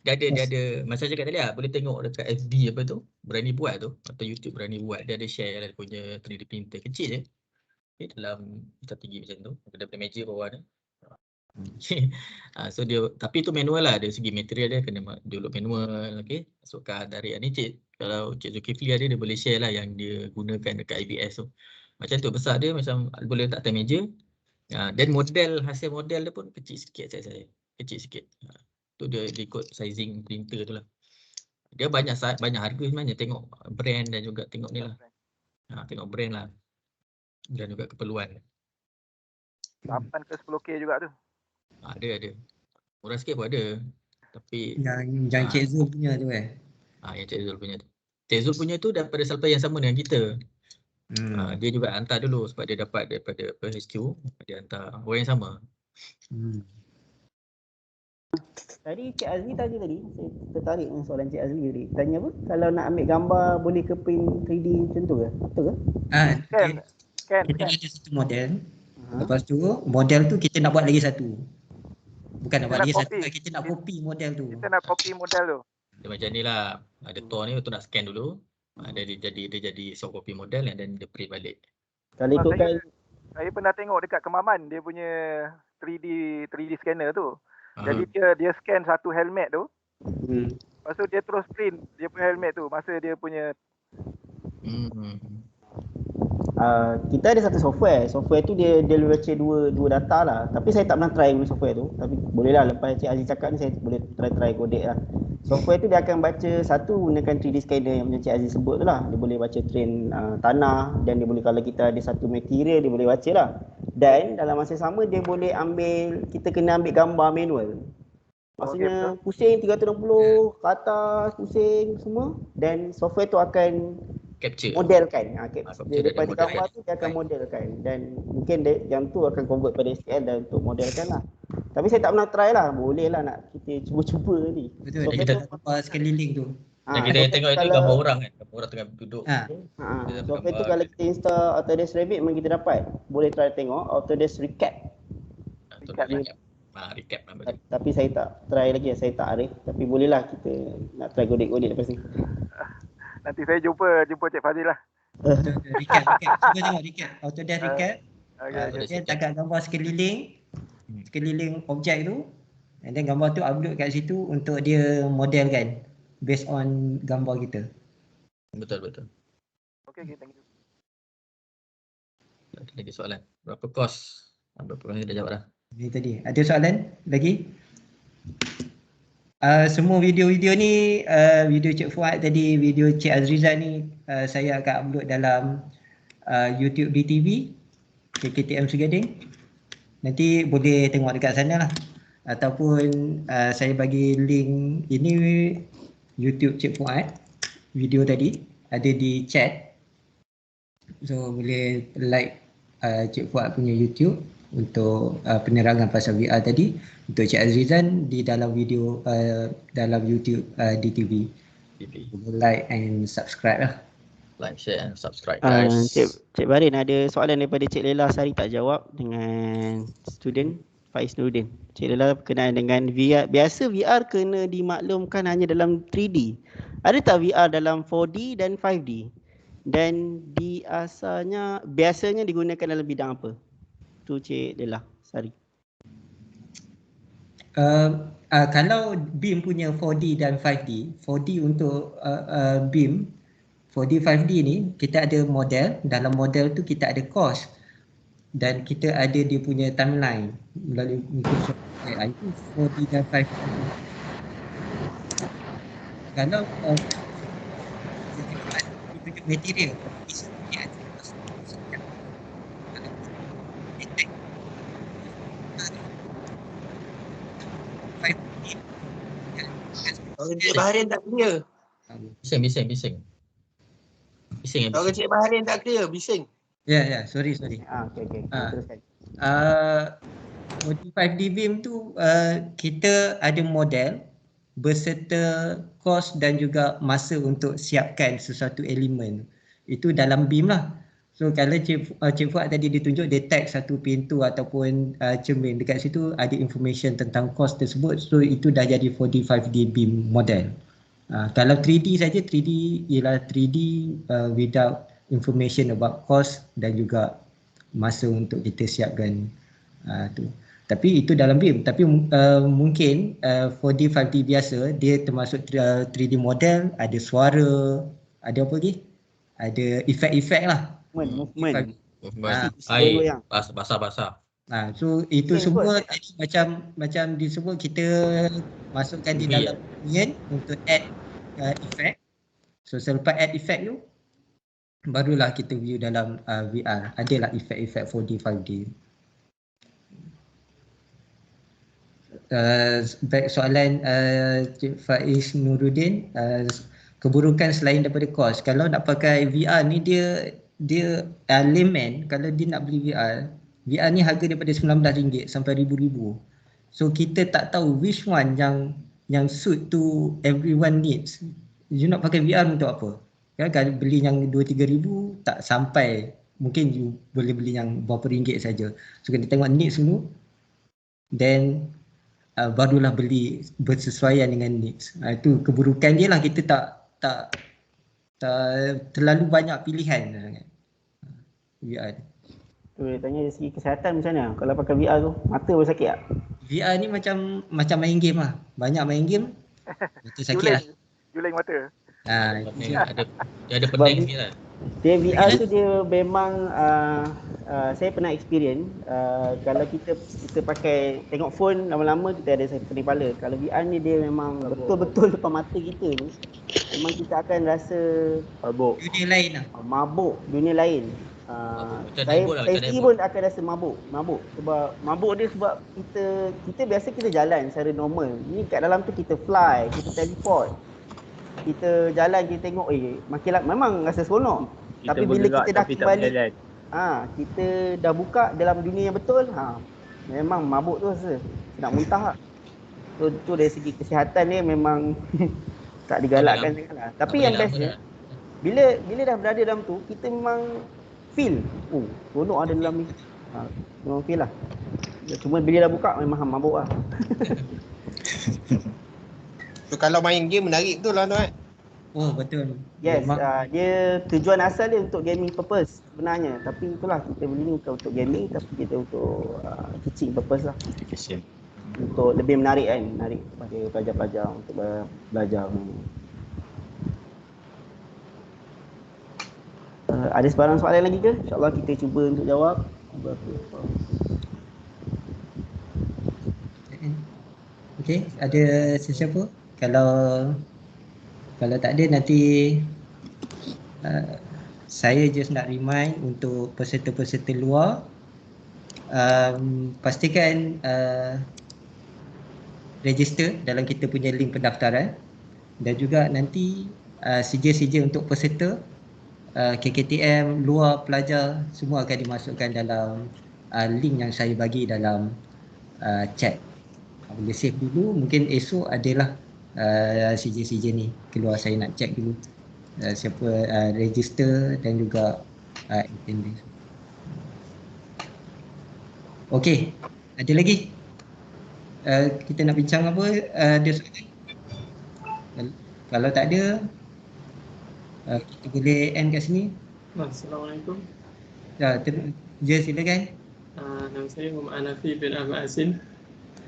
Dia ada masa cakap tadi lah, boleh tengok dekat FB apa tu, berani buat tu, atau YouTube berani buat. Dia ada share dia punya 3D printer kecil je. Dalam kita tinggi macam tu, daripada meja bawah ni. So dia, tapi tu manual lah, dari segi material dia kena download manual. Okey, masukkan dari ni kalau Cik Zulkifli ada, dia boleh share lah yang dia gunakan dekat IBS tu. Macam tu besar dia, macam boleh letak atas meja. Dan hasil model dia pun kecil sikit saya. Kecil sikit. Tu dia ikut sizing printer tu lah. Dia banyak harga sebenarnya, tengok brand dan juga tengok ni lah. Tengok brand lah. Dan juga keperluan. 8 ke 10K juga tu. Ada. Murah sikit pun ada. Tapi yang Cik Zul punya tu yang Cik Zul punya tu. Cik Zul punya tu daripada supplier yang sama dengan kita. Dia juga hantar dulu sebab dia dapat daripada HQ, dia hantar orang yang sama. Tadi Cik Azli tanya tadi, saya tertarik dengan soalan Cik Azli tadi. Tanya apa? Kalau nak ambil gambar boleh ke print 3D macam tu ke? Betul ke? Kita ada satu model. Lepas tu model tu kita nak buat lagi satu. Bukan nak buat lagi satu, kita nak copy model tu. Kita nak copy model tu. Dia macam ni lah. Ada tour ni tu nak scan dulu. Dia jadi soft copy model dan dia print balik. Kalau ikutkan saya pernah tengok dekat Kemaman dia punya 3D scanner tu. Jadi dia scan satu helmet tu. Lepas tu dia terus print dia punya helmet tu masa dia punya kita ada satu software tu dia baca dua data lah, tapi saya tak pernah try guna software tu, tapi boleh lah lepas Cik Aziz cakap ni saya boleh try kodek lah. Software tu dia akan baca satu gunakan 3D scanner yang macam Cik Aziz sebut tu lah, dia boleh baca train tanah, dan dia boleh kalau kita ada satu material dia boleh baca lah, dan dalam masa sama dia boleh kita kena ambil gambar manual. Maksudnya pusing 360 ke atas, pusing semua, dan software tu akan Capture. modelkan. Capture Dia dia daripada modelkan. gambar tu dia akan modelkan dan mungkin yang tu akan convert pada STL dan untuk modelkan lah. Tapi saya tak pernah try lah. Boleh lah nak kita cuba-cuba ni. Betul, dia kita- ada gambar sekeliling tu. Yang kita tengok itu gambar orang kan, gambar orang tengah duduk. Software tu kalau kita install Autodesk Revit memang kita dapat. Boleh try tengok Autodesk Recap. Recap. Tapi saya tak try lagi, saya tak arif. Tapi bolehlah kita nak try godek-godek lepas ni. Nanti saya jumpa Cik Fazil lah. Recap. Cuba tengok recap. Autodesk Recap. Dia tangkap gambar sekeliling objek tu. And then gambar tu upload kat situ untuk dia modelkan based on gambar kita. Betul. Okay, thank you. Ada lagi soalan? Berapa kos? Berapa kos dah jawab dah. Ini tadi. Ada soalan lagi? Semua video-video ni, video Cik Fuad tadi, video Cik Azrizan ni saya akan upload dalam YouTube DTV KKTM Segading. Nanti boleh tengok dekat sana lah. Ataupun saya bagi link ini YouTube Cik Fuad, video tadi ada di chat. So boleh like Cik Fuad punya YouTube untuk penerangan pasal VR tadi. Untuk Cik Azrizan di dalam video dalam YouTube DTV. Like and subscribe lah. Like, share and subscribe guys. Cik Barin ada soalan daripada Cik Lela Sari tak jawab dengan student Faiz Nuruddin. Cik Lela berkenaan dengan VR. Biasa VR kena dimaklumkan hanya dalam 3D. Ada tak VR dalam 4D dan 5D? Dan biasanya digunakan dalam bidang apa? Tu Cik Lela Sari. Kalau BIM punya 4D dan 5D, 4D untuk BIM, 4D 5D ni kita ada model, dalam model tu kita ada cost dan kita ada dia punya timeline melalui Microsoft. Itu 4D dan 5D. Kalau material Cik Baharin tak clear. Bising. Kalau Cik Baharin tak clear, bising. Ya, sorry. Okay. Teruskan. 5D BIM tu kita ada model berserta kos dan juga masa untuk siapkan sesuatu elemen. Itu dalam BIM lah. So kalau Cik Fuad tadi ditunjuk dia tag satu pintu ataupun cermin, dekat situ ada information tentang kos tersebut. So itu dah jadi 4D 5D BIM model. Kalau 3D saja, 3D ialah 3D without information about cost dan juga masa untuk kita siapkan tu. Tapi itu dalam BIM. Tapi mungkin 4D 5D biasa dia termasuk 3D model, ada suara, ada apa lagi? Ada efek-efek lah. Movement. Air, basah. So itu semua jadi macam disebut kita masukkan di dalam union untuk add effect. So selepas add effect tu barulah kita view dalam VR. Adalah efek-efek 4D 5D. Baik, soalan Cik Faiz Nuruddin, keburukan selain daripada kos. Kalau nak pakai VR ni dia layman, kalau dia nak beli VR ni harga daripada RM19 sampai RM1,000. So kita tak tahu which one yang suit to everyone needs. You nak pakai VR untuk apa? Kan kalau beli yang RM2-3,000 tak sampai. Mungkin you boleh beli yang berapa ringgit saja. So kita tengok needs dulu. Then barulah beli bersesuaian dengan needs. Itu keburukan dia lah, kita tak terlalu banyak pilihan VR. Tu tanya dari segi kesihatan macam mana? Kalau pakai VR tu, mata boleh sakit tak? VR ni macam main game lah. Banyak main game, mata sakit lah. Juling mata. Dia ada pening sikit lah. Dia VR tu dia memang saya pernah experience kalau kita pakai tengok phone lama-lama kita ada pening kepala. Kalau VR ni dia memang betul-betul depan mata kita tu memang kita akan rasa mabuk. Dunia lain lah. Mabuk, dunia lain. Saya sendiri pun akan rasa mabuk sebab mabuk dia sebab kita biasa kita jalan secara normal. Ni kat dalam tu kita fly, kita teleport. kita jalan kita tengok makin memang rasa seronok. Kita Tapi bila bergerak kita dah tapi tak kembali berjalan. kita dah buka dalam dunia yang betul, memang mabuk tu rasa nak muntah lah. Tu dari segi kesihatan dia memang tak digalakkan sangatlah. Tapi yang bestnya bila dah berada dalam tu, kita memang feel seronok ada dalam ni. Memang feel lah. Cuma bila dah buka memang mabuk lah. So kalau main game menarik betul lah tuan. Oh betul. Yes, dia tujuan asal dia untuk gaming purpose sebenarnya. Tapi itulah kita beli ni bukan untuk gaming, tapi kita untuk teaching purpose lah. Education. Untuk lebih menarik kepada pelajar-pelajar untuk belajar. Ada sebarang soalan lagi ke? InsyaAllah kita cuba untuk jawab. Okey, ada sesiapa? Kalau tak ada nanti saya just nak remind untuk peserta-peserta luar, pastikan register dalam kita punya link pendaftaran, dan juga nanti CJ untuk peserta KKTM luar pelajar semua akan dimasukkan dalam link yang saya bagi dalam chat. Boleh save dulu, mungkin esok adalah CJ ni keluar, saya nak check dulu siapa register dan juga attendance. Okey, ada lagi? Kita nak bincang apa? Ada soalan? Kalau tak ada, kita boleh end kat sini. Assalamualaikum. Silakan. Nama saya Muhammad Hanafi bin Ahmad Asin.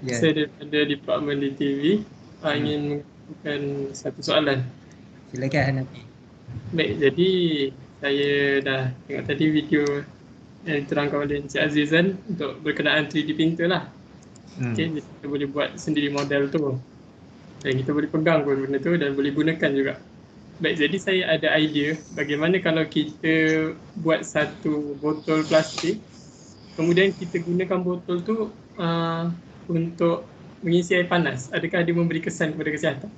Yeah. Saya daripada Department DTV. Ingin mengajukan satu soalan. Silakan Hanafi. Baik, jadi saya dah tengok tadi video yang diterangkan oleh Encik Azizan untuk berkenaan 3D printer lah. Okay, jadi kita boleh buat sendiri model tu. Dan kita boleh pegang pun benda tu dan boleh gunakan juga. Baik, jadi saya ada idea bagaimana kalau kita buat satu botol plastik, kemudian kita gunakan botol tu untuk mengisi air panas. Adakah dia memberi kesan kepada kesihatan?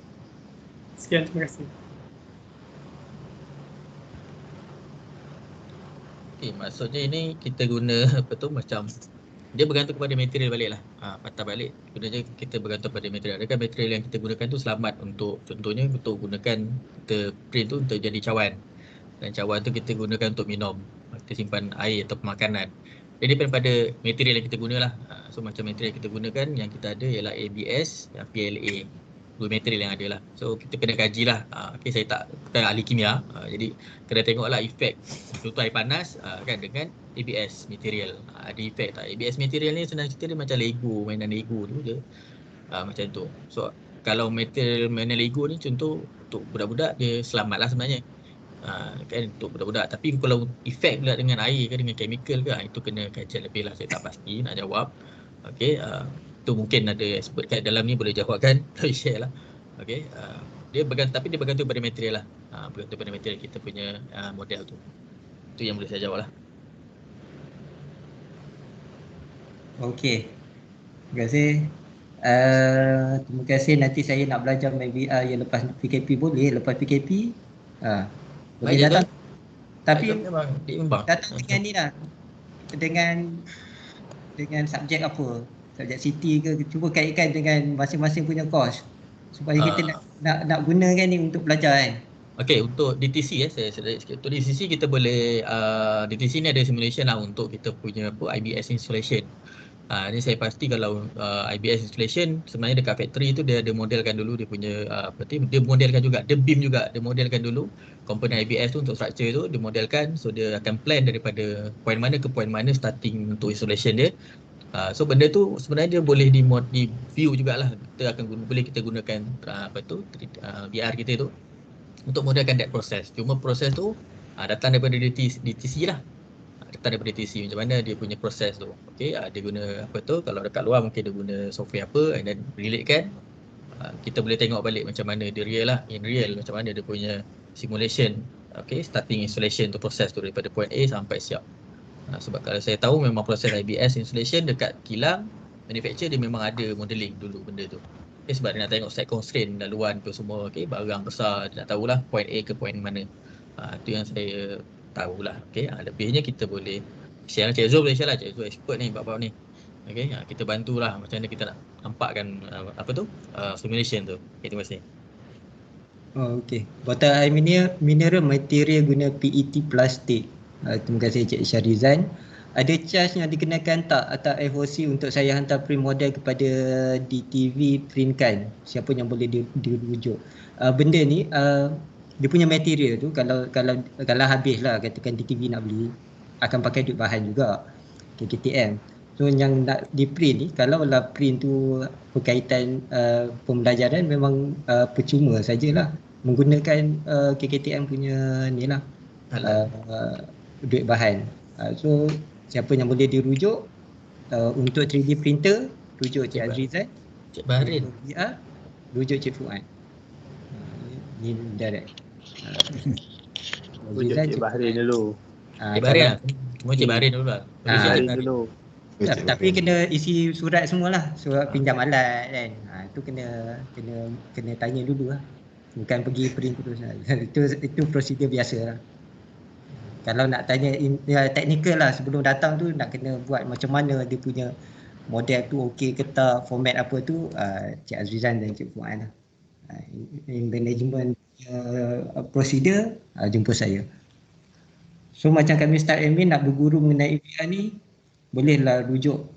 Sekian, terima kasih. Okay, maksudnya ini kita guna macam dia bergantung kepada material balik lah. Patah balik, gunanya kita bergantung pada material. Adakah material yang kita gunakan tu selamat untuk, contohnya untuk gunakan, kita print tu untuk jadi cawan. Dan cawan tu kita gunakan untuk minum, kita simpan air atau makanan. Jadi depend pada material yang kita guna lah. So macam material yang kita gunakan, yang kita ada ialah ABS, PLA. Dua material yang ada lah. So kita kena kaji lah. Okay, saya bukan ahli kimia. Jadi kena tengok lah efek. Contoh air panas kan dengan ABS material. Ada efek tak? ABS material ni senang cerita dia macam Lego, mainan Lego tu je. Macam tu. So kalau material mainan Lego ni contoh untuk budak-budak dia selamat lah sebenarnya. Kan untuk budak-budak, tapi kalau efek pula dengan air ke dengan chemical ke, itu kena kajian lebih lah, saya tak pasti nak jawab. Okey, tu mungkin ada expert kat dalam ni boleh jawab kan, tapi share lah. Okey, dia bergantung pada material lah, bergantung pada material kita punya model tu. Tu yang boleh saya jawab lah. Okey, terima kasih. Terima kasih. Nanti saya nak belajar main VR yang lepas PKP boleh, lepas PKP boleh datang. Tapi datang dengan ni lah, dengan subjek apa, subjek CT ke, cuba kaitkan dengan masing-masing punya course supaya kita nak gunakan ni untuk belajar kan. Okey, untuk DTC saya sedikit sikit. Untuk DTC kita boleh DTC ni ada simulation lah untuk kita punya IBS installation. Ni saya pasti kalau IBS installation sebenarnya dekat factory tu dia ada modelkan dulu dia punya dia modelkan juga, dia BIM juga, dia modelkan dulu komponen IBS tu untuk structure tu dia modelkan, so dia akan plan daripada point mana ke point mana starting untuk installation dia. So benda tu sebenarnya dia boleh di view jugalah, kita akan boleh kita gunakan VR kita tu untuk modelkan that process. Cuma proses tu datang daripada DTC lah. Datang daripada DTC macam mana dia punya proses tu. Okey, dia guna apa tu, kalau dekat luar mungkin dia guna software apa and then relate kan. Kita boleh tengok balik macam mana dia real lah, in real macam mana dia punya simulation. Okey, starting installation tu proses tu daripada point A sampai siap. Sebab kalau saya tahu memang proses IBS installation dekat kilang manufacturer dia memang ada modeling dulu benda tu. Sebab dia nak tengok set constraint laluan tu semua, barang besar, dia nak tahulah point A ke point mana. Itu yang saya tahulah. Lebihnya kita boleh share. Cik Zul boleh share lah, Cik Zul expert ni bab-bab ni. Kita bantulah macam mana kita nak nampakkan simulation tu. Terima kasih. Botol air mineral material guna PET plastik. Terima kasih Cik Syarizan. Ada charge yang dikenakan tak atau FOC untuk saya hantar print model kepada DTV printkan? Siapa yang boleh dirujuk? Benda ni dia punya material tu kalau habis lah, katakan DTV nak beli, akan pakai duit bahan juga, KKTM. So yang nak di print ni, kalau lah print tu berkaitan pembelajaran, memang percuma sajalah menggunakan KKTM punya ni lah, duit bahan. So siapa yang boleh dirujuk untuk 3D printer, rujuk Cik Azrizan, Cik Bahrin, rujuk Cik Fuad. Ni direct. Rujuk Cik Bahrin dulu. Cik Bahrin lah. Semua Cik Bahrin dulu lah. Bahrin dulu. Tapi kena isi surat semualah, surat pinjam alat kan. Itu kena tanya dulu lah. Bukan pergi print terus. Itu prosedur biasa lah. Kalau nak tanya teknikal lah, sebelum datang tu nak kena buat macam mana dia punya model tu okey ke tak, format apa tu, Cik Azrizan dan Cik Fuad lah. Management prosedur jumpa saya. So macam kami start admin nak berguru mengenai VR ni, bolehlah rujuk,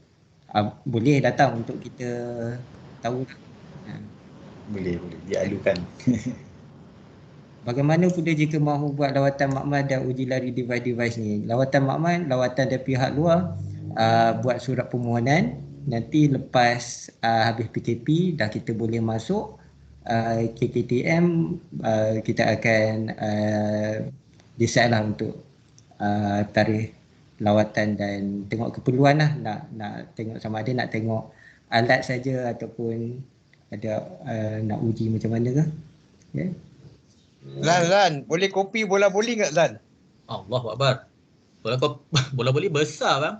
boleh datang untuk kita tahu lah. Boleh dialukan. Bagaimana pula jika mahu buat lawatan makmal dan uji lari device-device ni? Lawatan makmal, lawatan dari pihak luar, buat surat permohonan. Nanti lepas habis PKP dah kita boleh masuk KKTM, kita akan decide lah untuk tarikh lawatan dan tengok keperluan lah. Nak tengok sama ada nak tengok alat saja ataupun ada nak uji macam mana ke. Zan, boleh kopi bola boli tak Zan? Allahuakbar. Bola boli besar bang.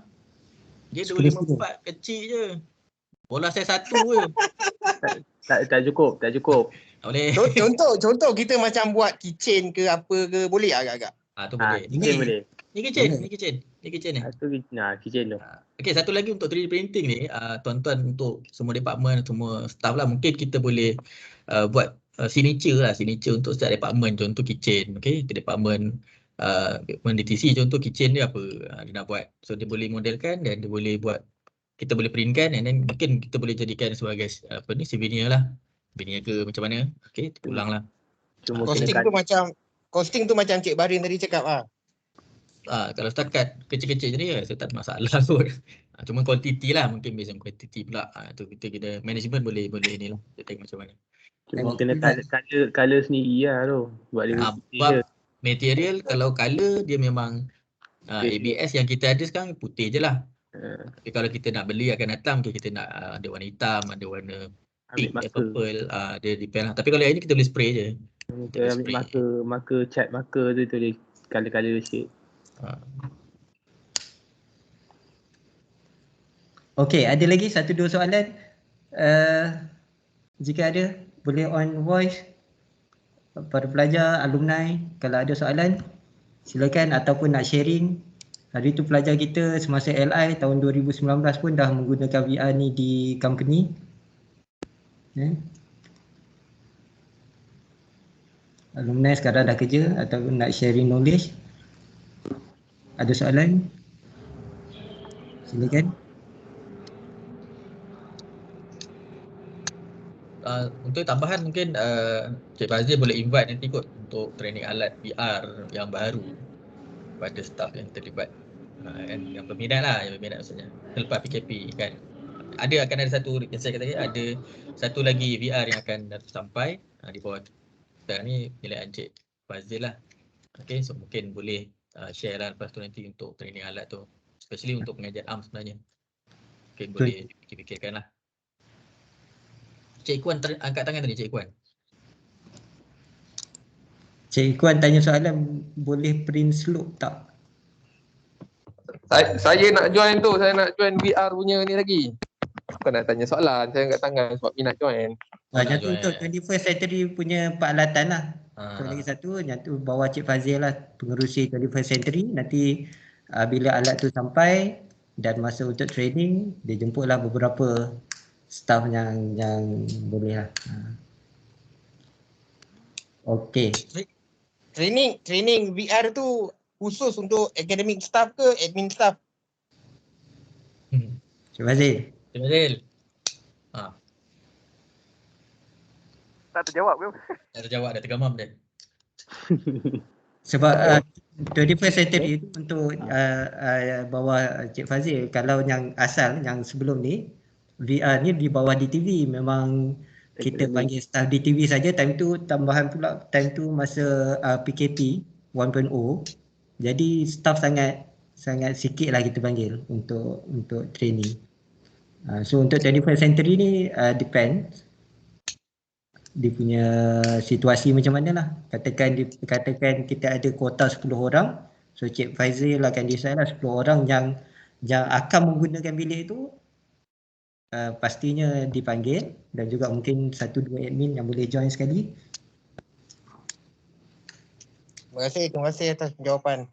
Dia 254 kecil je. Bola saya 1 je. Tak cukup. Tak boleh. Contoh kita macam buat keychain ke apa ke, boleh agak-agak? Tu boleh. Keychain boleh. Ni keychain ni. Keychain tu. Okey, satu lagi untuk 3D printing ni, tuan-tuan untuk semua department, semua staff lah, mungkin kita boleh buat signature untuk setiap department. Contoh keychain, okey, ke department DTC, contoh keychain dia apa dia nak buat. So dia boleh modelkan dan dia boleh buat, kita boleh printkan, and then mungkin kita boleh jadikan sebagai souvenir lah. Souvenir ke macam mana. Okey, ulang lah. Costing tu macam Cik Bahrin tadi cakap lah. Kalau setakat kecil-kecil je saya tak ada masalah kot. Cuma quantity lah, mungkin based on quantity pula. Tu kita management boleh ni lah. Kita tengok macam mana. Cuma kena colour sendiri lah tu. Buat dia material, kalau colour dia memang ABS yang kita ada sekarang putih je lah. Tapi kalau kita nak beli akan datang, kita nak ada warna hitam, ada warna pink, purple, dia depend lah. Tapi kalau yang ni kita boleh spray je. Kita ambil marker cat marker tu dia colour sikit. Okey, ada lagi 1-2 soalan? Jika ada, boleh on voice para pelajar, alumni. Kalau ada soalan, silakan, ataupun nak sharing. Hari tu pelajar kita semasa LI tahun 2019 pun dah menggunakan VR ni di company. Alumni sekarang dah kerja ataupun nak sharing knowledge. Ada soalan? Silakan. Untuk tambahan mungkin Cik Fazil boleh invite nanti kot untuk training alat VR yang baru pada staff yang terlibat, yang berminat lah, maksudnya selepas PKP kan. Akan ada satu yang saya kata tadi, ada satu lagi VR yang akan sampai di bawah kita ni, pilihan Cik Fazil lah. Okay, so mungkin boleh share lah lepas tu nanti untuk training alat tu, especially untuk pengajian ARM sebenarnya. Mungkin boleh dipikirkan lah. Cik Ikwan angkat tangan tadi, Cik Ikwan. Cik Ikwan tanya soalan, boleh print slope tak? Saya nak join tu, saya nak join VR punya ni lagi. Kau nak tanya soalan, saya angkat tangan sebab minat join. Yang tu untuk 21st century punya peralatan lah. So lagi satu, yang tu bawa Cik Fazil lah, pengerusi 21st century. Nanti bila alat tu sampai dan masa untuk training, dia jemputlah beberapa staff yang boleh lah. Okey. Training VR tu khusus untuk academic staff ke admin staff? Cik Fazil. Cik Fazil. Tak terjawab ke? Tak terjawab, dah tergamam dia. Sebab 21st century itu untuk bawah Cik Fazil. Kalau yang asal, yang sebelum ni, VR ni di bawah DTV. Memang kita panggil staff DTV saja. Time tu tambahan pula, time tu masa PKP 1.0. Jadi staff sangat sikit lah kita panggil untuk training. So untuk 21st century ni depends dia punya situasi macam mana lah. Katakan kita ada kuota 10 orang. So Cik Faizal akan decide lah 10 orang yang akan menggunakan bilik tu pastinya dipanggil, dan juga mungkin 1-2 admin yang boleh join sekali. Terima kasih atas jawapan.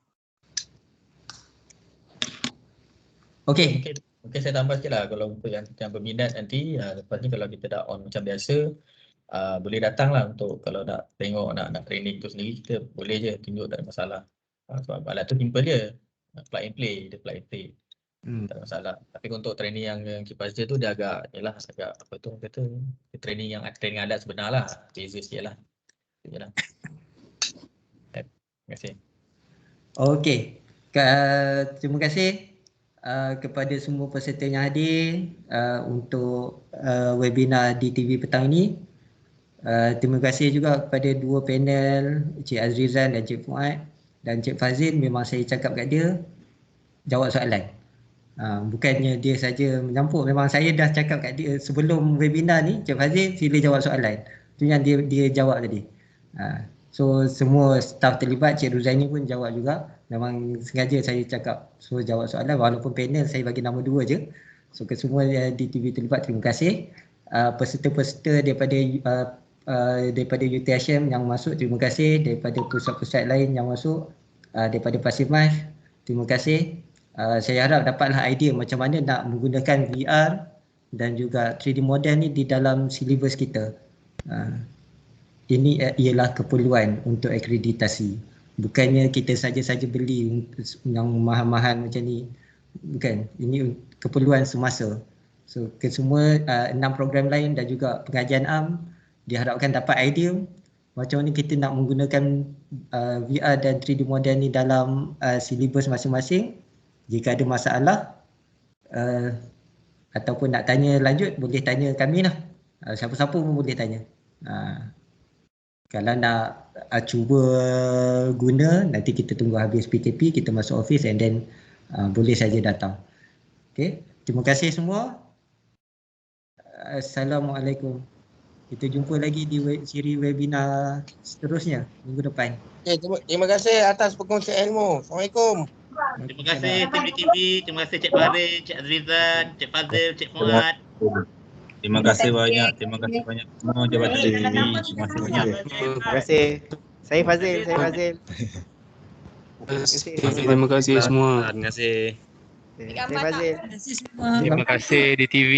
Okey. Mungkin saya tambah sikit lah, kalau untuk yang berminat nanti, lepas ni kalau kita dah on macam biasa, boleh datang lah untuk kalau nak tengok, nak training tu sendiri, kita boleh je tunjuk, tak ada masalah. Sebab alat tu simple je, plug and play, dia plug and play, tak ada masalah. Tapi untuk training yang kipas dia tu dia agak apa tu kata, training alat sebenar lah, beza sikit lah. Itu je lah. Terima kasih. Okey, terima kasih kepada semua peserta yang hadir untuk webinar DTV petang ini. Terima kasih juga kepada dua panel, Cik Azrizan dan Cik Fuad. Dan Cik Fazil, memang saya cakap kat dia, jawab soalan. Bukannya dia saja menyampuk, memang saya dah cakap kat dia sebelum webinar ni, Cik Fazil sila jawab soalan. Itu yang dia jawab tadi. So semua staf terlibat, Cik Ruzaini pun jawab juga. Memang sengaja saya cakap suruh jawab soalan, walaupun panel saya bagi nama 2 je. So ke semua di TV terlibat, terima kasih. Peserta-peserta daripada UTHM yang masuk, terima kasih. Daripada pusat-pusat lain yang masuk, daripada Pasir Mas, terima kasih. Saya harap dapatlah idea macam mana nak menggunakan VR dan juga 3D model ni di dalam silibus kita. Ini ialah keperluan untuk akreditasi. Bukannya kita saja-saja beli yang mahal-mahal macam ni. Bukan, ini keperluan semasa. So ke semua 6 program lain dan juga pengajian am diharapkan dapat idea macam mana kita nak menggunakan VR dan 3D model ni dalam silibus masing-masing. Jika ada masalah ataupun nak tanya lanjut, boleh tanya kami lah. Siapa-siapa pun boleh tanya. Kalau nak cuba guna, nanti kita tunggu habis PKP, kita masuk office and then boleh saja datang. Okay, terima kasih semua. Assalamualaikum. Kita jumpa lagi di siri webinar seterusnya minggu depan. Okay, terima kasih atas perkongsian ilmu. Assalamualaikum. Terima kasih tim DTV, terima kasih Cik Farid, Cik Azrizan, Cik Fazil, Cik Fuad. Terima kasih banyak semua jabatan DTV. Terima kasih banyak. Terima kasih. Saya Fazil. Terima kasih semua. Terima kasih. Saya Fazil. Terima kasih DTV.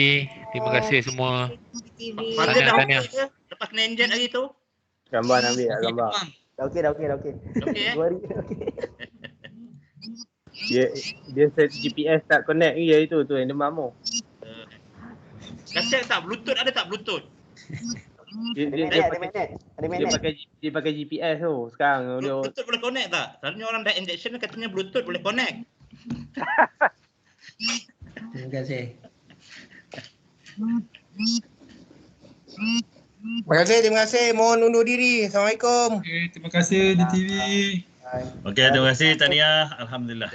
Terima kasih semua. Fazil dah okey ke? Lepas kena inject hari tu? Gambar nak ambil gambar. Dah okey. Okey. 2 hari. Dia set GPS tak connect ke itu tu yang demam tu. Kata tak Bluetooth, ada tak Bluetooth? Dia pakai GPS tu sekarang. Bluetooth boleh connect tak? Selalunya orang dah injection katanya Bluetooth boleh connect. Terima kasih. Terima kasih. Mohon undur diri. Assalamualaikum. Terima kasih DTV. Okey, terima kasih Tania. Alhamdulillah.